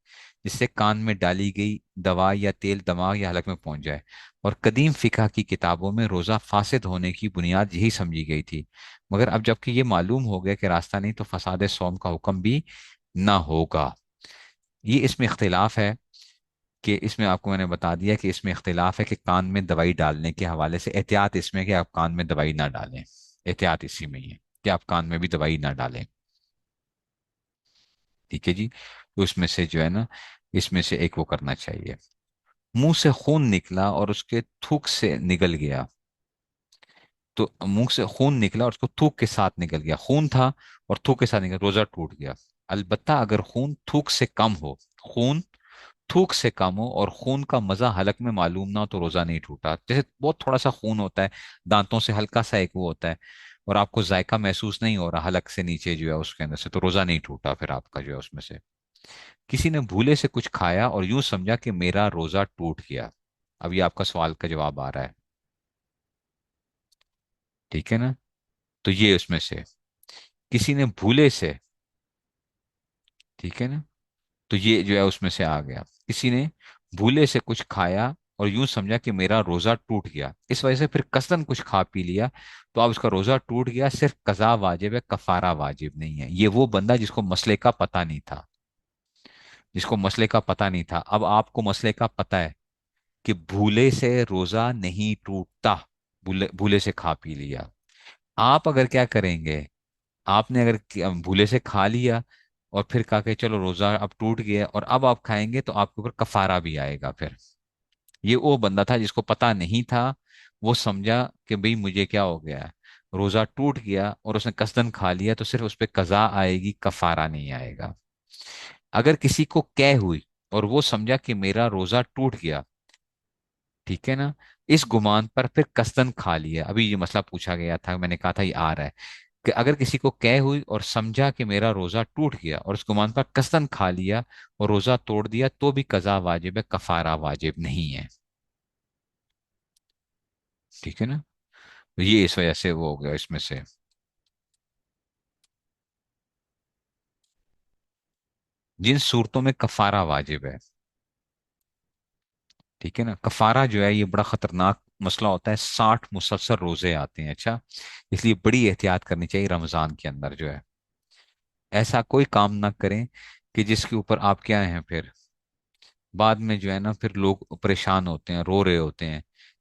جس سے کان میں ڈالی گئی دوا یا تیل دماغ یا حلق میں پہنچ جائے، اور قدیم فقہ کی کتابوں میں روزہ فاسد ہونے کی بنیاد یہی سمجھی گئی تھی، مگر اب جبکہ یہ معلوم ہو گیا کہ راستہ نہیں تو فساد صوم کا حکم بھی نہ ہوگا۔ یہ اس میں اختلاف ہے، کہ اس میں آپ کو میں نے بتا دیا کہ اس میں اختلاف ہے کہ کان میں دوائی ڈالنے کے حوالے سے، احتیاط اس میں کہ آپ کان میں دوائی نہ ڈالیں، احتیاط اسی میں ہی ہے کہ آپ کان میں بھی دوائی نہ ڈالیں، ٹھیک ہے جی۔ تو اس میں سے جو ہے نا اس میں سے ایک وہ کرنا چاہیے. منہ سے خون نکلا اور اس کے تھوک سے نگل گیا. تو منہ سے خون نکلا اور اس کو تھوک کے ساتھ نکل گیا. خون تھا اور تھوک کے ساتھ نکل، روزہ ٹوٹ گیا. البتہ اگر خون تھوک سے کم ہو، خون تھوک سے کم ہو اور خون کا مزہ حلق میں معلوم نہ ہو، تو روزہ نہیں ٹوٹا. جیسے بہت تھوڑا سا خون ہوتا ہے دانتوں سے، ہلکا سا ایک وہ ہوتا ہے، اور آپ کو ذائقہ محسوس نہیں ہو رہا حلق سے نیچے جو ہے اس کے اندر سے، تو روزہ نہیں ٹوٹا پھر آپ کا جو ہے اس میں سے. کسی نے بھولے سے کچھ کھایا اور یوں سمجھا کہ میرا روزہ ٹوٹ گیا. اب یہ آپ کا سوال کا جواب آ رہا ہے. ٹھیک ہے نا؟ تو یہ اس میں سے کسی نے بھولے سے، ٹھیک ہے نا، تو یہ جو ہے اس میں سے آ گیا. کسی نے بھولے سے کچھ کھایا اور یوں سمجھا کہ میرا روزہ ٹوٹ گیا، اس وجہ سے پھر قصدن کچھ کھا پی لیا، تو اب اس کا روزہ ٹوٹ گیا. صرف قضا واجب ہے، کفارہ واجب نہیں ہے. یہ وہ بندہ جس کو مسئلے کا پتہ نہیں تھا، جس کو مسئلے کا پتہ نہیں تھا. اب آپ کو مسئلے کا پتہ ہے کہ بھولے سے روزہ نہیں ٹوٹتا، بھولے سے کھا پی لیا. آپ اگر کیا کریں گے، آپ نے اگر بھولے سے کھا لیا اور پھر کہا کہ چلو روزہ اب ٹوٹ گیا اور اب آپ کھائیں گے، تو آپ کے اوپر کفارہ بھی آئے گا پھر. یہ وہ بندہ تھا جس کو پتا نہیں تھا، وہ سمجھا کہ بھئی مجھے کیا ہو گیا ہے، روزہ ٹوٹ گیا، اور اس نے قصدن کھا لیا، تو صرف اس پہ قضا آئے گی، کفارہ نہیں آئے گا. اگر کسی کو قے ہوئی اور وہ سمجھا کہ میرا روزہ ٹوٹ گیا، ٹھیک ہے نا، اس گمان پر پھر قصدن کھا لیا. ابھی یہ مسئلہ پوچھا گیا تھا، میں نے کہا تھا یہ آ رہا ہے کہ اگر کسی کو قے ہوئی اور سمجھا کہ میرا روزہ ٹوٹ گیا اور اس گمان پر قصدن کھا لیا اور روزہ توڑ دیا، تو بھی قضا واجب ہے، کفارہ واجب نہیں ہے. ٹھیک ہے نا؟ تو یہ اس وجہ سے وہ ہو گیا اس میں سے. جن صورتوں میں کفارہ واجب ہے، ٹھیک ہے نا، کفارہ جو ہے یہ بڑا خطرناک مسئلہ ہوتا ہے. 60 مسلسل روزے آتے ہیں. اچھا، اس لیے بڑی احتیاط کرنی چاہیے رمضان کے اندر جو ہے. ایسا کوئی کام نہ کریں کہ جس کے اوپر آپ کیا ہیں پھر بعد میں جو ہے نا پھر لوگ پریشان ہوتے ہیں، رو رہے ہوتے ہیں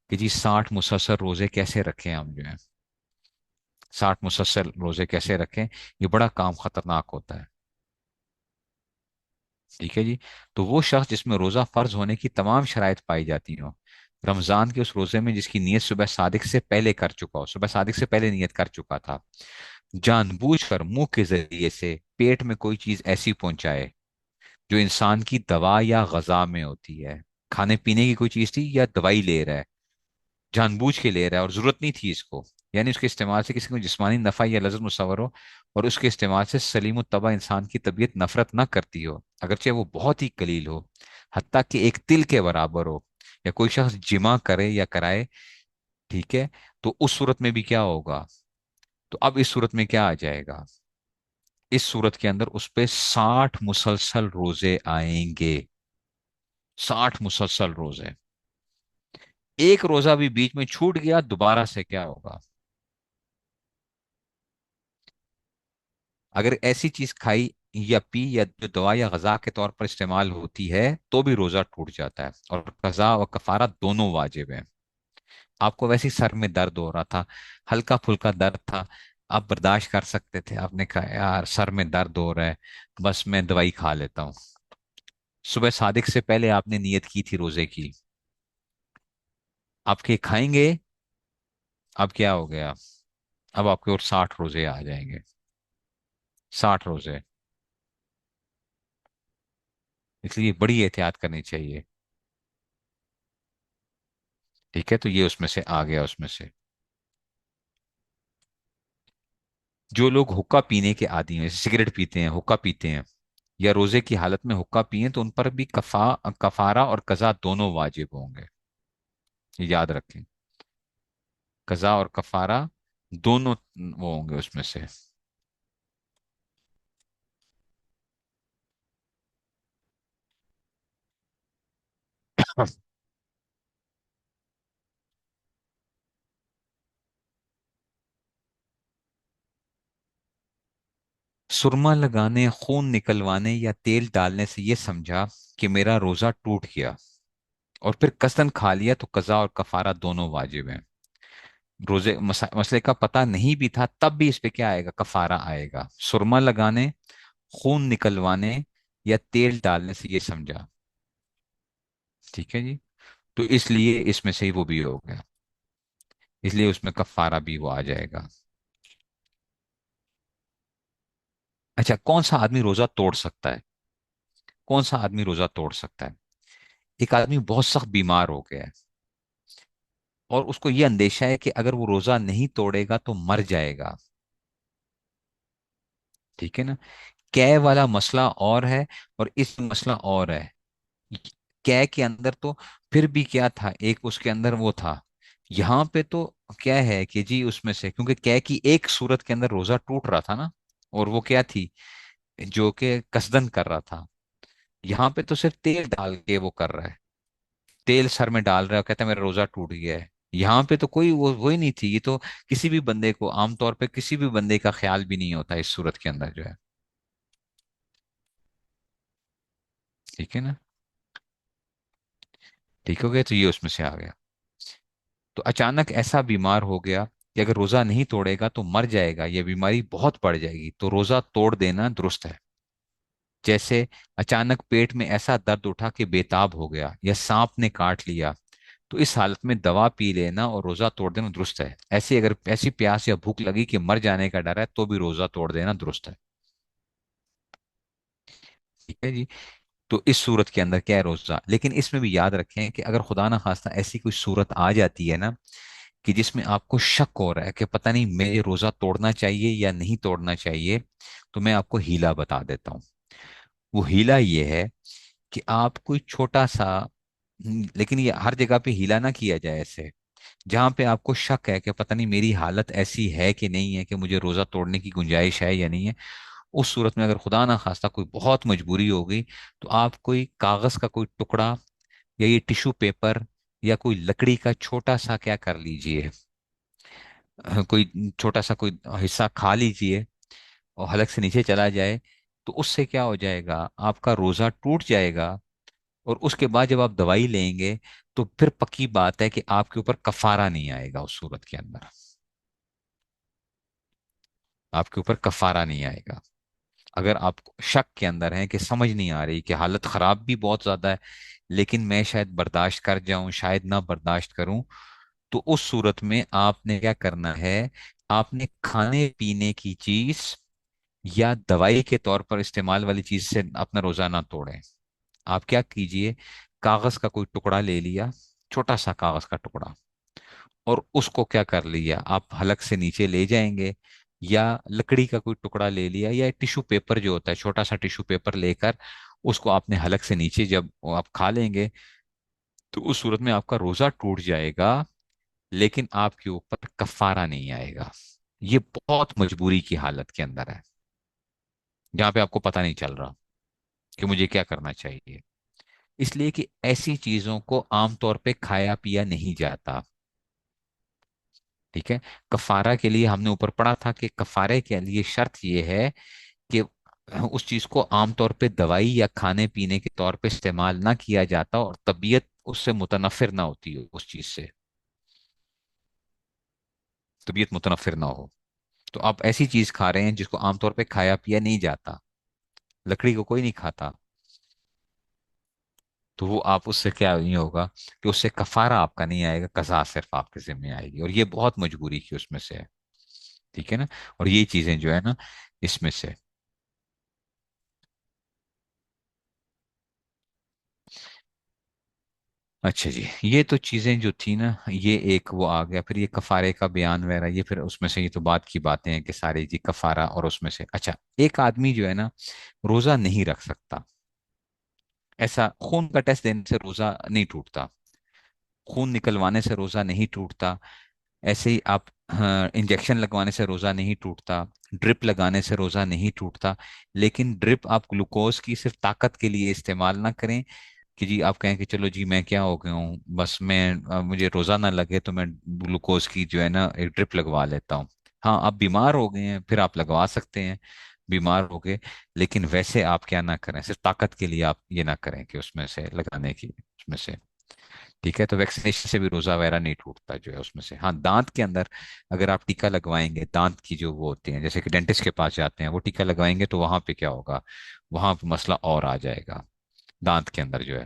کہ جی 60 مسلسل روزے کیسے رکھیں ہم جو ہے، 60 مسلسل روزے کیسے رکھیں. یہ بڑا کام خطرناک ہوتا ہے. ٹھیک ہے جی. تو وہ شخص جس میں روزہ فرض ہونے کی تمام شرائط پائی جاتی ہوں، رمضان کے اس روزے میں جس کی نیت صبح صادق سے پہلے کر چکا ہو، صبح صادق سے پہلے نیت کر چکا تھا، جان بوجھ کر منہ کے ذریعے سے پیٹ میں کوئی چیز ایسی پہنچائے جو انسان کی دوا یا غذا میں ہوتی ہے. کھانے پینے کی کوئی چیز تھی یا دوائی لے رہا ہے، جان بوجھ کے لے رہا ہے اور ضرورت نہیں تھی اس کو، یعنی اس کے استعمال سے کسی کو جسمانی نفع یا لذت مصور ہو، اور اس کے استعمال سے سلیم و طبع انسان کی طبیعت نفرت نہ کرتی ہو، اگرچہ وہ بہت ہی قلیل ہو، حتیٰ کہ ایک تل کے برابر ہو، یا کوئی شخص جمع کرے یا کرائے. ٹھیک ہے، تو اس صورت میں بھی کیا ہوگا؟ تو اب اس صورت میں کیا آ جائے گا؟ اس صورت کے اندر اس پہ 60 مسلسل روزے آئیں گے. 60 مسلسل روزے. ایک روزہ بھی بیچ میں چھوٹ گیا، دوبارہ سے کیا ہوگا؟ اگر ایسی چیز کھائی یا پی یا جو دوا یا غذا کے طور پر استعمال ہوتی ہے، تو بھی روزہ ٹوٹ جاتا ہے، اور قضا و کفارہ دونوں واجب ہیں. آپ کو ویسے ہی سر میں درد ہو رہا تھا، ہلکا پھلکا درد تھا، آپ برداشت کر سکتے تھے، آپ نے کہا یار سر میں درد ہو رہا ہے، بس میں دوائی کھا لیتا ہوں. صبح صادق سے پہلے آپ نے نیت کی تھی روزے کی، آپ کے کھائیں گے. اب کیا ہو گیا؟ اب آپ کے اور 60 روزے آ جائیں گے. 60 روزے. اس لیے بڑی احتیاط کرنی چاہیے. ٹھیک ہے، تو یہ اس میں سے آ گیا اس میں سے. جو لوگ حقہ پینے کے عادی ہیں، جیسے سگریٹ پیتے ہیں، حقہ پیتے ہیں، یا روزے کی حالت میں حقہ پیئیں، تو ان پر بھی کفارہ اور قضا دونوں واجب ہوں گے. یہ یاد رکھیں، قضا اور کفارہ دونوں وہ ہوں گے اس میں سے. سرما لگانے، خون نکلوانے یا تیل ڈالنے سے یہ سمجھا کہ میرا روزہ ٹوٹ گیا اور پھر قصدن کھا لیا، تو قضا اور کفارہ دونوں واجب ہیں. روزے مسئلے کا پتہ نہیں بھی تھا، تب بھی اس پہ کیا آئے گا؟ کفارہ آئے گا. سرما لگانے، خون نکلوانے یا تیل ڈالنے سے یہ سمجھا. ٹھیک ہے جی. تو اس لیے اس میں سے ہی وہ بھی ہو گیا. اس لیے اس میں کفارہ بھی وہ آ جائے گا. اچھا کون سا آدمی روزہ توڑ سکتا ہے؟ کون سا آدمی روزہ توڑ سکتا ہے؟ ایک آدمی بہت سخت بیمار ہو گیا ہے اور اس کو یہ اندیشہ ہے کہ اگر وہ روزہ نہیں توڑے گا تو مر جائے گا. ٹھیک ہے نا. قے والا مسئلہ اور ہے اور اس مسئلہ اور ہے. قے کے اندر تو پھر بھی کیا تھا، ایک اس کے اندر وہ تھا. یہاں پہ تو کیا ہے کہ جی اس میں سے کیونکہ قے کی ایک صورت کے اندر روزہ ٹوٹ رہا تھا نا، اور وہ کیا تھی؟ جو کہ قصدن کر رہا تھا. یہاں پہ تو صرف تیل ڈال کے وہ کر رہا ہے، تیل سر میں ڈال رہا ہے اور کہتا ہے میرا روزہ ٹوٹ گیا ہے. یہاں پہ تو کوئی وہی نہیں تھی. یہ تو کسی بھی بندے کو، عام طور پہ کسی بھی بندے کا خیال بھی نہیں ہوتا اس صورت کے اندر جو ہے. ٹھیک ہے نا. ٹھیک ہو گیا. تو یہ اس میں سے آ گیا. تو اچانک ایسا بیمار ہو گیا کہ اگر روزہ نہیں توڑے گا تو مر جائے گا، یہ بیماری بہت بڑھ جائے گی، تو روزہ توڑ دینا درست ہے. جیسے اچانک پیٹ میں ایسا درد اٹھا کہ بےتاب ہو گیا یا سانپ نے کاٹ لیا، تو اس حالت میں دوا پی لینا اور روزہ توڑ دینا درست ہے. ایسی اگر ایسی پیاس یا بھوک لگی کہ مر جانے کا ڈر ہے تو بھی روزہ توڑ دینا درست ہے. ٹھیک ہے جی. تو اس صورت کے اندر کیا ہے روزہ. لیکن اس میں بھی یاد رکھیں کہ اگر خدا نہ خواستہ ایسی کوئی صورت آ جاتی ہے نا کہ جس میں آپ کو شک ہو رہا ہے کہ پتہ نہیں میں یہ روزہ توڑنا چاہیے یا نہیں توڑنا چاہیے، تو میں آپ کو ہیلا بتا دیتا ہوں. وہ ہیلا یہ ہے کہ آپ کوئی چھوٹا سا، لیکن یہ ہر جگہ پہ ہیلا نہ کیا جائے ایسے. جہاں پہ آپ کو شک ہے کہ پتہ نہیں میری حالت ایسی ہے کہ نہیں ہے کہ مجھے روزہ توڑنے کی گنجائش ہے یا نہیں ہے، اس صورت میں اگر خدا نہ خواستہ کوئی بہت مجبوری ہو گئی، تو آپ کوئی کاغذ کا کوئی ٹکڑا یا یہ ٹشو پیپر یا کوئی لکڑی کا چھوٹا سا کیا کر لیجئے، کوئی چھوٹا سا کوئی حصہ کھا لیجئے اور حلق سے نیچے چلا جائے. تو اس سے کیا ہو جائے گا، آپ کا روزہ ٹوٹ جائے گا. اور اس کے بعد جب آپ دوائی لیں گے تو پھر پکی بات ہے کہ آپ کے اوپر کفارہ نہیں آئے گا. اس صورت کے اندر آپ کے اوپر کفارہ نہیں آئے گا. اگر آپ شک کے اندر ہیں کہ سمجھ نہیں آ رہی کہ حالت خراب بھی بہت زیادہ ہے لیکن میں شاید برداشت کر جاؤں شاید نہ برداشت کروں، تو اس صورت میں آپ نے کیا کرنا ہے، آپ نے کھانے پینے کی چیز یا دوائی کے طور پر استعمال والی چیز سے اپنا روزہ نہ توڑیں. آپ کیا کیجئے، کاغذ کا کوئی ٹکڑا لے لیا، چھوٹا سا کاغذ کا ٹکڑا، اور اس کو کیا کر لیا، آپ حلق سے نیچے لے جائیں گے، یا لکڑی کا کوئی ٹکڑا لے لیا یا ٹیشو پیپر جو ہوتا ہے چھوٹا سا ٹیشو پیپر لے کر اس کو آپ نے حلق سے نیچے جب آپ کھا لیں گے، تو اس صورت میں آپ کا روزہ ٹوٹ جائے گا لیکن آپ کے اوپر کفارہ نہیں آئے گا. یہ بہت مجبوری کی حالت کے اندر ہے جہاں پہ آپ کو پتہ نہیں چل رہا کہ مجھے کیا کرنا چاہیے. اس لیے کہ ایسی چیزوں کو عام طور پہ کھایا پیا نہیں جاتا. ٹھیک ہے. کفارہ کے لیے ہم نے اوپر پڑھا تھا کہ کفارے کے لیے شرط یہ ہے کہ اس چیز کو عام طور پہ دوائی یا کھانے پینے کے طور پہ استعمال نہ کیا جاتا اور طبیعت اس سے متنفر نہ ہوتی ہو، اس چیز سے طبیعت متنفر نہ ہو. تو آپ ایسی چیز کھا رہے ہیں جس کو عام طور پہ کھایا پیا نہیں جاتا، لکڑی کو کوئی نہیں کھاتا، تو وہ آپ اس سے کیا نہیں ہوگا کہ اس سے کفارہ آپ کا نہیں آئے گا، قضا صرف آپ کے ذمہ آئے گی. اور یہ بہت مجبوری کی اس میں سے ہے. ٹھیک ہے نا. اور یہ چیزیں جو ہے نا اس میں سے. اچھا جی. یہ تو چیزیں جو تھی نا یہ ایک وہ آ گیا. پھر یہ کفارے کا بیان وغیرہ یہ پھر اس میں سے یہ تو بات کی باتیں ہیں کہ ساری جی کفارہ اور اس میں سے. اچھا ایک آدمی جو ہے نا روزہ نہیں رکھ سکتا. ایسا خون کا ٹیسٹ دینے سے روزہ نہیں ٹوٹتا، خون نکلوانے سے روزہ نہیں ٹوٹتا، ایسے ہی آپ انجیکشن لگوانے سے روزہ نہیں ٹوٹتا، ڈرپ لگانے سے روزہ نہیں ٹوٹتا. لیکن ڈرپ آپ گلوکوز کی صرف طاقت کے لیے استعمال نہ کریں کہ جی آپ کہیں کہ چلو جی میں کیا ہو گیا ہوں بس میں مجھے روزہ نہ لگے تو میں گلوکوز کی جو ہے نا ایک ڈرپ لگوا لیتا ہوں. ہاں آپ بیمار ہو گئے ہیں پھر آپ لگوا سکتے ہیں، بیمار ہو گئے، لیکن ویسے آپ کیا نہ کریں، صرف طاقت کے لیے آپ یہ نہ کریں کہ اس میں سے لگانے کی اس میں سے. ٹھیک ہے. تو ویکسینیشن سے بھی روزہ وغیرہ نہیں ٹوٹتا جو ہے اس میں سے. ہاں دانت کے اندر اگر آپ ٹیکا لگوائیں گے، دانت کی جو وہ ہوتے ہیں جیسے کہ ڈینٹسٹ کے پاس جاتے ہیں وہ ٹیکا لگوائیں گے تو وہاں پہ کیا ہوگا، وہاں پہ مسئلہ اور آ جائے گا دانت کے اندر جو ہے.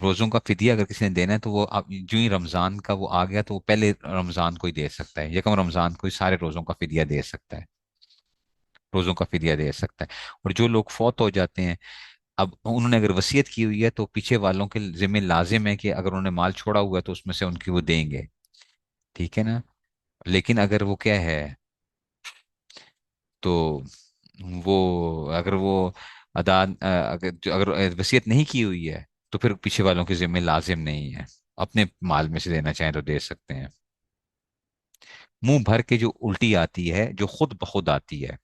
روزوں کا فدیہ اگر کسی نے دینا ہے تو وہ جو ہی رمضان کا وہ آ گیا تو وہ پہلے رمضان کو ہی دے سکتا ہے، یکم رمضان کو ہی سارے روزوں کا فدیہ دے سکتا ہے، روزوں کا فدیہ دے سکتا ہے۔ اور جو لوگ فوت ہو جاتے ہیں، اب انہوں نے اگر وصیت کی ہوئی ہے تو پیچھے والوں کے ذمہ لازم ہے کہ اگر انہوں نے مال چھوڑا ہوا ہے تو اس میں سے ان کی وہ دیں گے، ٹھیک ہے نا؟ لیکن اگر وہ کیا ہے، تو اگر وہ اگر وصیت نہیں کی ہوئی ہے تو پھر پیچھے والوں کے ذمہ لازم نہیں ہے، اپنے مال میں سے دینا چاہیں تو دے سکتے ہیں۔ منہ بھر کے جو الٹی آتی ہے، جو خود بخود آتی ہے،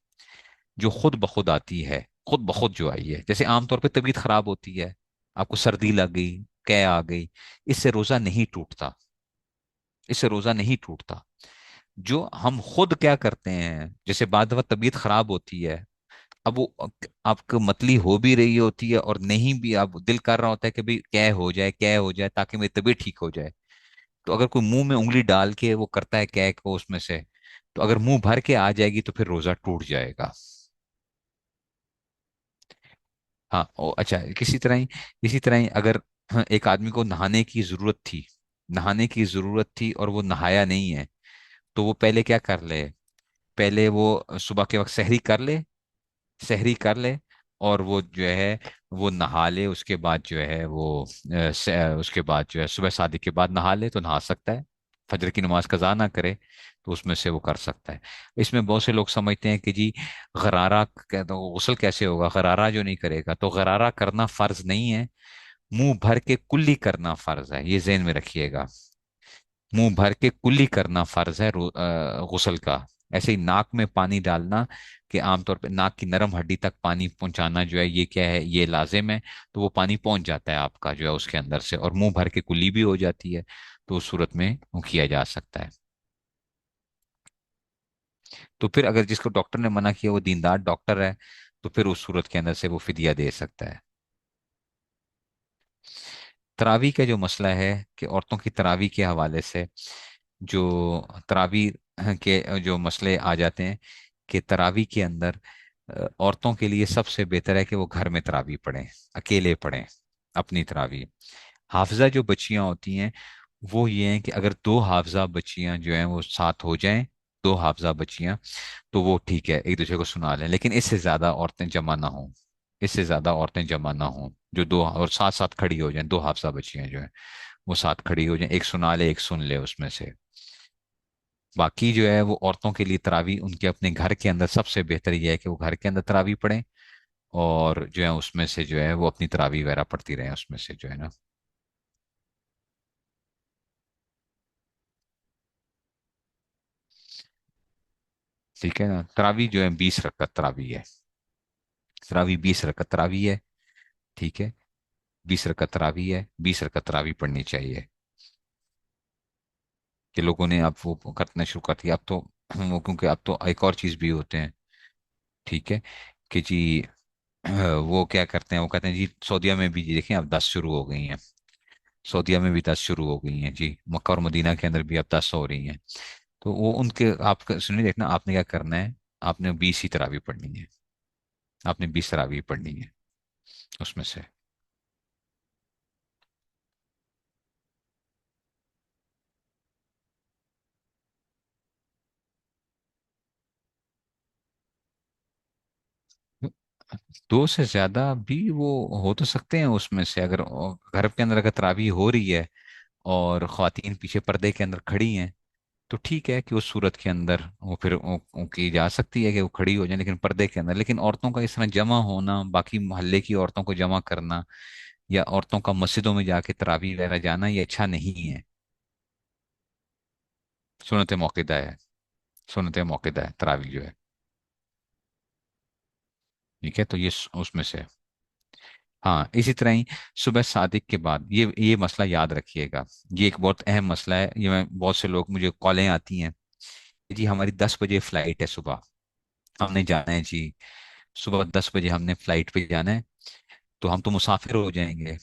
جو خود بخود آتی ہے، خود بخود جو آئی ہے، جیسے عام طور پہ طبیعت خراب ہوتی ہے، آپ کو سردی لگ گئی، کیا آ گئی، اس سے روزہ نہیں ٹوٹتا، اس سے روزہ نہیں ٹوٹتا۔ جو ہم خود کیا کرتے ہیں، جیسے بعد دفعہ طبیعت خراب ہوتی ہے، اب وہ آپ کو متلی ہو بھی رہی ہوتی ہے اور نہیں بھی، اب دل کر رہا ہوتا ہے کہ بھئی کیا ہو جائے، کیا ہو جائے تاکہ میری طبیعت ٹھیک ہو جائے، تو اگر کوئی منہ میں انگلی ڈال کے وہ کرتا ہے کیا کو اس میں سے، تو اگر منہ بھر کے آ جائے گی تو پھر روزہ ٹوٹ جائے گا۔ ہاں اچھا، کسی طرح ہی اگر ایک آدمی کو نہانے کی ضرورت تھی، نہانے کی ضرورت تھی اور وہ نہایا نہیں ہے، تو وہ پہلے کیا کر لے، پہلے وہ صبح کے وقت سحری کر لے، سحری کر لے، اور وہ جو ہے وہ نہا لے، اس کے بعد جو ہے وہ اس کے بعد جو ہے صبح صادق کے بعد نہا لے تو نہا سکتا ہے، فجر کی نماز قضا نہ کرے تو اس میں سے وہ کر سکتا ہے۔ اس میں بہت سے لوگ سمجھتے ہیں کہ جی غرارہ تو غسل کیسے ہوگا، غرارہ جو نہیں کرے گا، تو غرارہ کرنا فرض نہیں ہے، منہ بھر کے کلی کرنا فرض ہے، یہ ذہن میں رکھیے گا، منہ بھر کے کلی کرنا فرض ہے غسل کا۔ ایسے ہی ناک میں پانی ڈالنا، کہ عام طور پہ ناک کی نرم ہڈی تک پانی پہنچانا جو ہے یہ کیا ہے، یہ لازم ہے، تو وہ پانی پہنچ جاتا ہے آپ کا جو ہے اس کے اندر سے، اور منہ بھر کے کلی بھی ہو جاتی ہے، تو اس صورت میں وہ کیا جا سکتا ہے۔ تو پھر اگر جس کو ڈاکٹر نے منع کیا وہ دیندار ڈاکٹر ہے، تو پھر اس صورت کے اندر سے وہ فدیہ دے سکتا ہے۔ تراویح کا جو مسئلہ ہے کہ عورتوں کی تراویح کے حوالے سے جو تراویح کے جو مسئلے آ جاتے ہیں، کہ تراویح کے اندر عورتوں کے لیے سب سے بہتر ہے کہ وہ گھر میں تراویح پڑھیں، اکیلے پڑھیں اپنی تراویح۔ حافظہ جو بچیاں ہوتی ہیں وہ یہ ہیں کہ اگر دو حافظہ بچیاں جو ہیں وہ ساتھ ہو جائیں، دو حافظہ بچیاں، تو وہ ٹھیک ہے، ایک دوسرے کو سنا لیں، لیکن اس سے زیادہ عورتیں جمع نہ ہوں، اس سے زیادہ عورتیں جمع نہ ہوں، جو دو اور ساتھ ساتھ کھڑی ہو جائیں، دو حافظہ بچیاں جو ہیں وہ ساتھ کھڑی ہو جائیں، ایک سنا لے ایک سن لے اس میں سے۔ باقی جو ہے وہ عورتوں کے لیے تراویح ان کے اپنے گھر کے اندر سب سے بہتر یہ ہے کہ وہ گھر کے اندر تراویح پڑھیں، اور جو ہے اس میں سے جو ہے وہ اپنی تراویح وغیرہ پڑھتی رہیں اس میں سے جو ہے نا۔ ٹھیک ہے نا؟ تراویح جو ہے 20 رکعت تراویح ہے، تراویح 20 رکعت تراویح ہے، ٹھیک ہے، 20 رکعت تراویح ہے، 20 رکعت تراویح پڑھنی چاہیے۔ کہ لوگوں نے اب وہ کرنا شروع کر دیا اب تو، وہ کیونکہ اب تو ایک اور چیز بھی ہوتے ہیں، ٹھیک ہے، کہ جی وہ کیا کرتے ہیں، وہ کہتے ہیں جی سعودیہ میں بھی جی دیکھیں اب 10 شروع ہو گئی ہیں، سعودیہ میں بھی 10 شروع ہو گئی ہیں جی، مکہ اور مدینہ کے اندر بھی اب 10 ہو رہی ہیں، تو وہ ان کے آپ سنیں دیکھنا آپ نے کیا کرنا ہے، آپ نے 20 ہی تراویح پڑھنی ہے، آپ نے 20 تراویح پڑھنی ہے اس میں سے۔ دو سے زیادہ بھی وہ ہو تو سکتے ہیں اس میں سے، اگر گھر کے اندر اگر تراویح ہو رہی ہے اور خواتین پیچھے پردے کے اندر کھڑی ہیں، تو ٹھیک ہے کہ اس صورت کے اندر وہ پھر وہ کی جا سکتی ہے کہ وہ کھڑی ہو جائیں لیکن پردے کے اندر، لیکن عورتوں کا اس طرح جمع ہونا، باقی محلے کی عورتوں کو جمع کرنا، یا عورتوں کا مسجدوں میں جا کے تراویح وغیرہ جانا، یہ اچھا نہیں ہے، سنت موقدہ ہے، سنت موقدہ ہے تراویح جو ہے، ٹھیک ہے، تو یہ اس میں سے۔ ہاں اسی طرح ہی صبح صادق کے بعد یہ مسئلہ یاد رکھیے گا، یہ ایک بہت اہم مسئلہ ہے، یہ میں بہت سے لوگ مجھے کالیں آتی ہیں، جی ہماری 10 بجے فلائٹ ہے صبح، ہم نے جانا ہے جی، صبح 10 بجے ہم نے فلائٹ پہ جانا ہے، تو ہم تو مسافر ہو جائیں گے،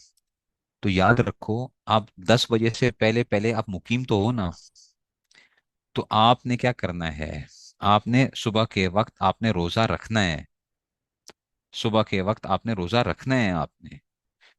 تو یاد رکھو آپ 10 بجے سے پہلے پہلے آپ مقیم تو ہو نا، تو آپ نے کیا کرنا ہے، آپ نے صبح کے وقت آپ نے روزہ رکھنا ہے، صبح کے وقت آپ نے روزہ رکھنا ہے آپ نے،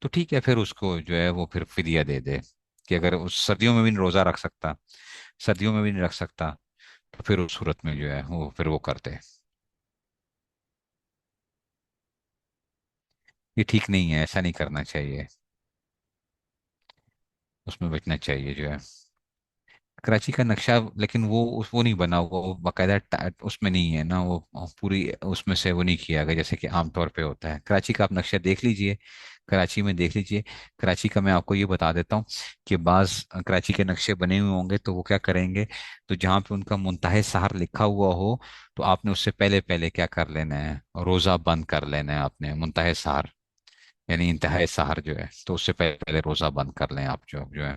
تو ٹھیک ہے، پھر اس کو جو ہے وہ پھر فدیہ دے دے، کہ اگر اس سردیوں میں بھی نہیں روزہ رکھ سکتا، سردیوں میں بھی نہیں رکھ سکتا، تو پھر اس صورت میں جو ہے وہ پھر وہ کرتے. یہ ٹھیک نہیں ہے، ایسا نہیں کرنا چاہیے، اس میں بچنا چاہیے جو ہے. کراچی کا نقشہ، لیکن وہ نہیں بنا ہوا، وہ باقاعدہ اس میں نہیں ہے نا، وہ پوری اس میں سے وہ نہیں کیا گیا جیسے کہ عام طور پہ ہوتا ہے. کراچی کا آپ نقشہ دیکھ لیجئے، کراچی میں دیکھ لیجئے. کراچی کا میں آپ کو یہ بتا دیتا ہوں کہ بعض کراچی کے نقشے بنے ہوئے ہوں گے تو وہ کیا کریں گے، تو جہاں پہ ان کا منتہی سحر لکھا ہوا ہو، تو آپ نے اس سے پہلے پہلے کیا کر لینا ہے، روزہ بند کر لینا ہے آپ نے منتہی سحر، یعنی انتہائی سحر جو ہے، تو اس سے پہلے پہلے روزہ بند کر لیں آپ جو ہے.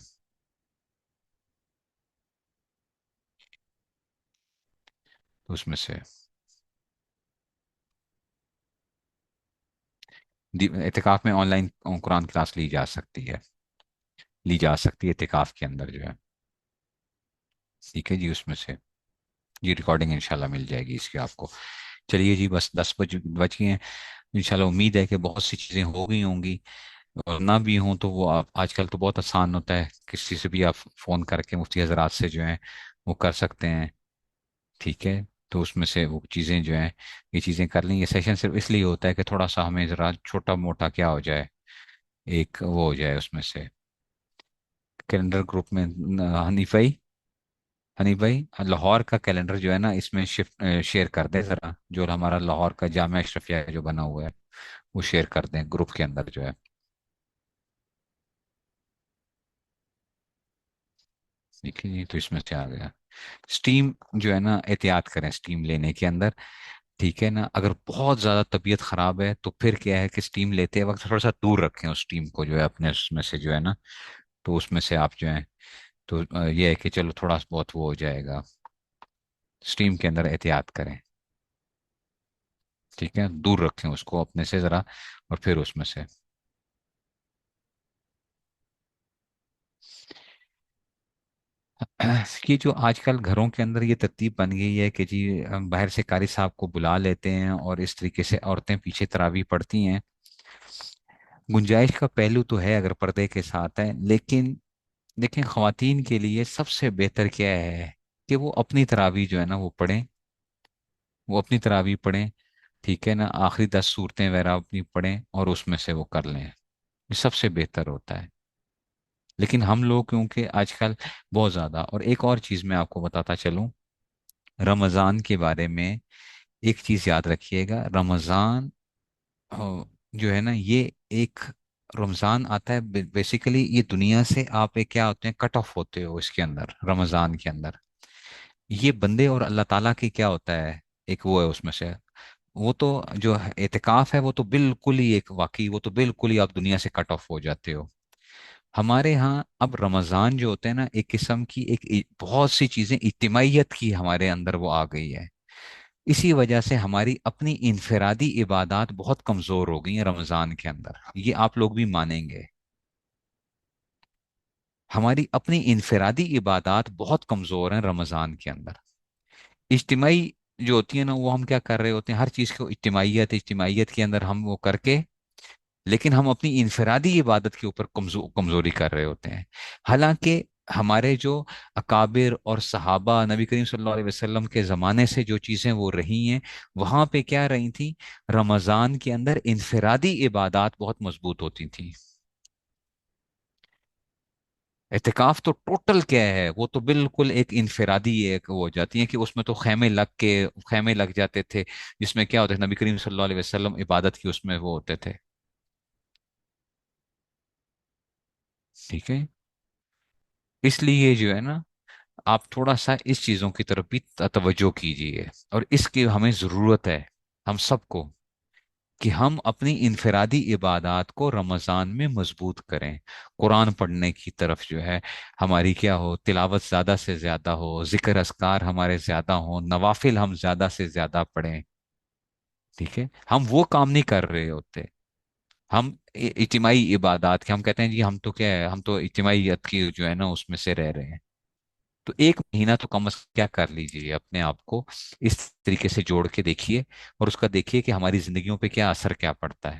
تو اس میں سے اعتکاف میں آن لائن قرآن کلاس لی جا سکتی ہے، لی جا سکتی ہے اعتکاف کے اندر جو ہے. ٹھیک ہے جی، اس میں سے جی ریکارڈنگ انشاءاللہ مل جائے گی اس کی آپ کو. چلیے جی، بس 10 بج گئے ہیں. انشاءاللہ امید ہے کہ بہت سی چیزیں ہو گئی ہوں گی، اور نہ بھی ہوں تو وہ آج کل تو بہت آسان ہوتا ہے، کسی سے بھی آپ فون کر کے مفتی حضرات سے جو ہیں وہ کر سکتے ہیں. ٹھیک ہے، تو اس میں سے وہ چیزیں جو ہیں، یہ چیزیں کر لیں. یہ سیشن صرف اس لیے ہوتا ہے کہ تھوڑا سا ہمیں ذرا چھوٹا موٹا کیا ہو جائے، ایک وہ ہو جائے اس میں سے. کیلنڈر گروپ میں حنیف بھائی لاہور کا کیلنڈر جو ہے نا اس میں شفٹ شیئر کر دیں ذرا، جو ہمارا لاہور کا جامعہ اشرفیہ جو بنا ہوا ہے وہ شیئر کر دیں گروپ کے اندر جو ہے. ٹھیک ہے جی، تو اس میں سے آ گیا. اسٹیم جو ہے نا احتیاط کریں اسٹیم لینے کے اندر. ٹھیک ہے نا، اگر بہت زیادہ طبیعت خراب ہے تو پھر کیا ہے کہ اسٹیم لیتے وقت تھوڑا سا دور رکھیں اس اسٹیم کو جو ہے اپنے اس میں سے جو ہے نا، تو اس میں سے آپ جو ہیں تو یہ ہے کہ چلو تھوڑا بہت وہ ہو جائے گا. اسٹیم کے اندر احتیاط کریں. ٹھیک ہے، دور رکھیں اس کو اپنے سے ذرا، اور پھر اس میں سے کہ جو آج کل گھروں کے اندر یہ ترتیب بن گئی ہے کہ جی ہم باہر سے قاری صاحب کو بلا لیتے ہیں اور اس طریقے سے عورتیں پیچھے تراویح پڑھتی ہیں. گنجائش کا پہلو تو ہے اگر پردے کے ساتھ ہے، لیکن دیکھیں خواتین کے لیے سب سے بہتر کیا ہے کہ وہ اپنی تراویح جو ہے نا وہ پڑھیں، وہ اپنی تراویح پڑھیں. ٹھیک ہے نا، آخری 10 صورتیں وغیرہ اپنی پڑھیں اور اس میں سے وہ کر لیں، یہ سب سے بہتر ہوتا ہے. لیکن ہم لوگ کیونکہ آج کل بہت زیادہ. اور ایک اور چیز میں آپ کو بتاتا چلوں رمضان کے بارے میں، ایک چیز یاد رکھیے گا. رمضان جو ہے نا یہ ایک رمضان آتا ہے بیسیکلی یہ دنیا سے آپ ایک کیا ہوتے ہیں، کٹ آف ہوتے ہو اس کے اندر، رمضان کے اندر. یہ بندے اور اللہ تعالیٰ کی کیا ہوتا ہے، ایک وہ ہے اس میں سے. وہ تو جو اعتکاف ہے وہ تو بالکل ہی ایک واقعی، وہ تو بالکل ہی آپ دنیا سے کٹ آف ہو جاتے ہو. ہمارے ہاں اب رمضان جو ہوتے ہیں نا ایک قسم کی ایک بہت سی چیزیں اجتماعیت کی ہمارے اندر وہ آ گئی ہے. اسی وجہ سے ہماری اپنی انفرادی عبادات بہت کمزور ہو گئی ہیں رمضان کے اندر، یہ آپ لوگ بھی مانیں گے. ہماری اپنی انفرادی عبادات بہت کمزور ہیں رمضان کے اندر. اجتماعی جو ہوتی ہے نا وہ ہم کیا کر رہے ہوتے ہیں، ہر چیز کو اجتماعیت اجتماعیت کے اندر ہم وہ کر کے، لیکن ہم اپنی انفرادی عبادت کے اوپر کمزوری کر رہے ہوتے ہیں. حالانکہ ہمارے جو اکابر اور صحابہ نبی کریم صلی اللہ علیہ وسلم کے زمانے سے جو چیزیں وہ رہی ہیں، وہاں پہ کیا رہی تھیں، رمضان کے اندر انفرادی عبادات بہت مضبوط ہوتی تھیں. اعتکاف تو ٹوٹل کیا ہے، وہ تو بالکل ایک انفرادی ایک وہ ہو جاتی ہیں کہ اس میں تو خیمے لگ جاتے تھے، جس میں کیا ہوتا ہے نبی کریم صلی اللہ علیہ وسلم عبادت کی اس میں وہ ہوتے تھے. ٹھیک ہے، اس لیے جو ہے نا آپ تھوڑا سا اس چیزوں کی طرف بھی توجہ کیجیے، اور اس کی ہمیں ضرورت ہے ہم سب کو، کہ ہم اپنی انفرادی عبادات کو رمضان میں مضبوط کریں. قرآن پڑھنے کی طرف جو ہے ہماری کیا ہو، تلاوت زیادہ سے زیادہ ہو، ذکر اذکار ہمارے زیادہ ہوں، نوافل ہم زیادہ سے زیادہ پڑھیں. ٹھیک ہے، ہم وہ کام نہیں کر رہے ہوتے. ہم اجتماعی عبادات کے ہم کہتے ہیں جی ہم تو کیا ہے، ہم تو اجتماعیت کی جو ہے نا اس میں سے رہ رہے ہیں. تو ایک مہینہ تو کم از کم کیا کر لیجیے، اپنے آپ کو اس طریقے سے جوڑ کے دیکھیے، اور اس کا دیکھیے کہ ہماری زندگیوں پہ کیا اثر کیا پڑتا ہے.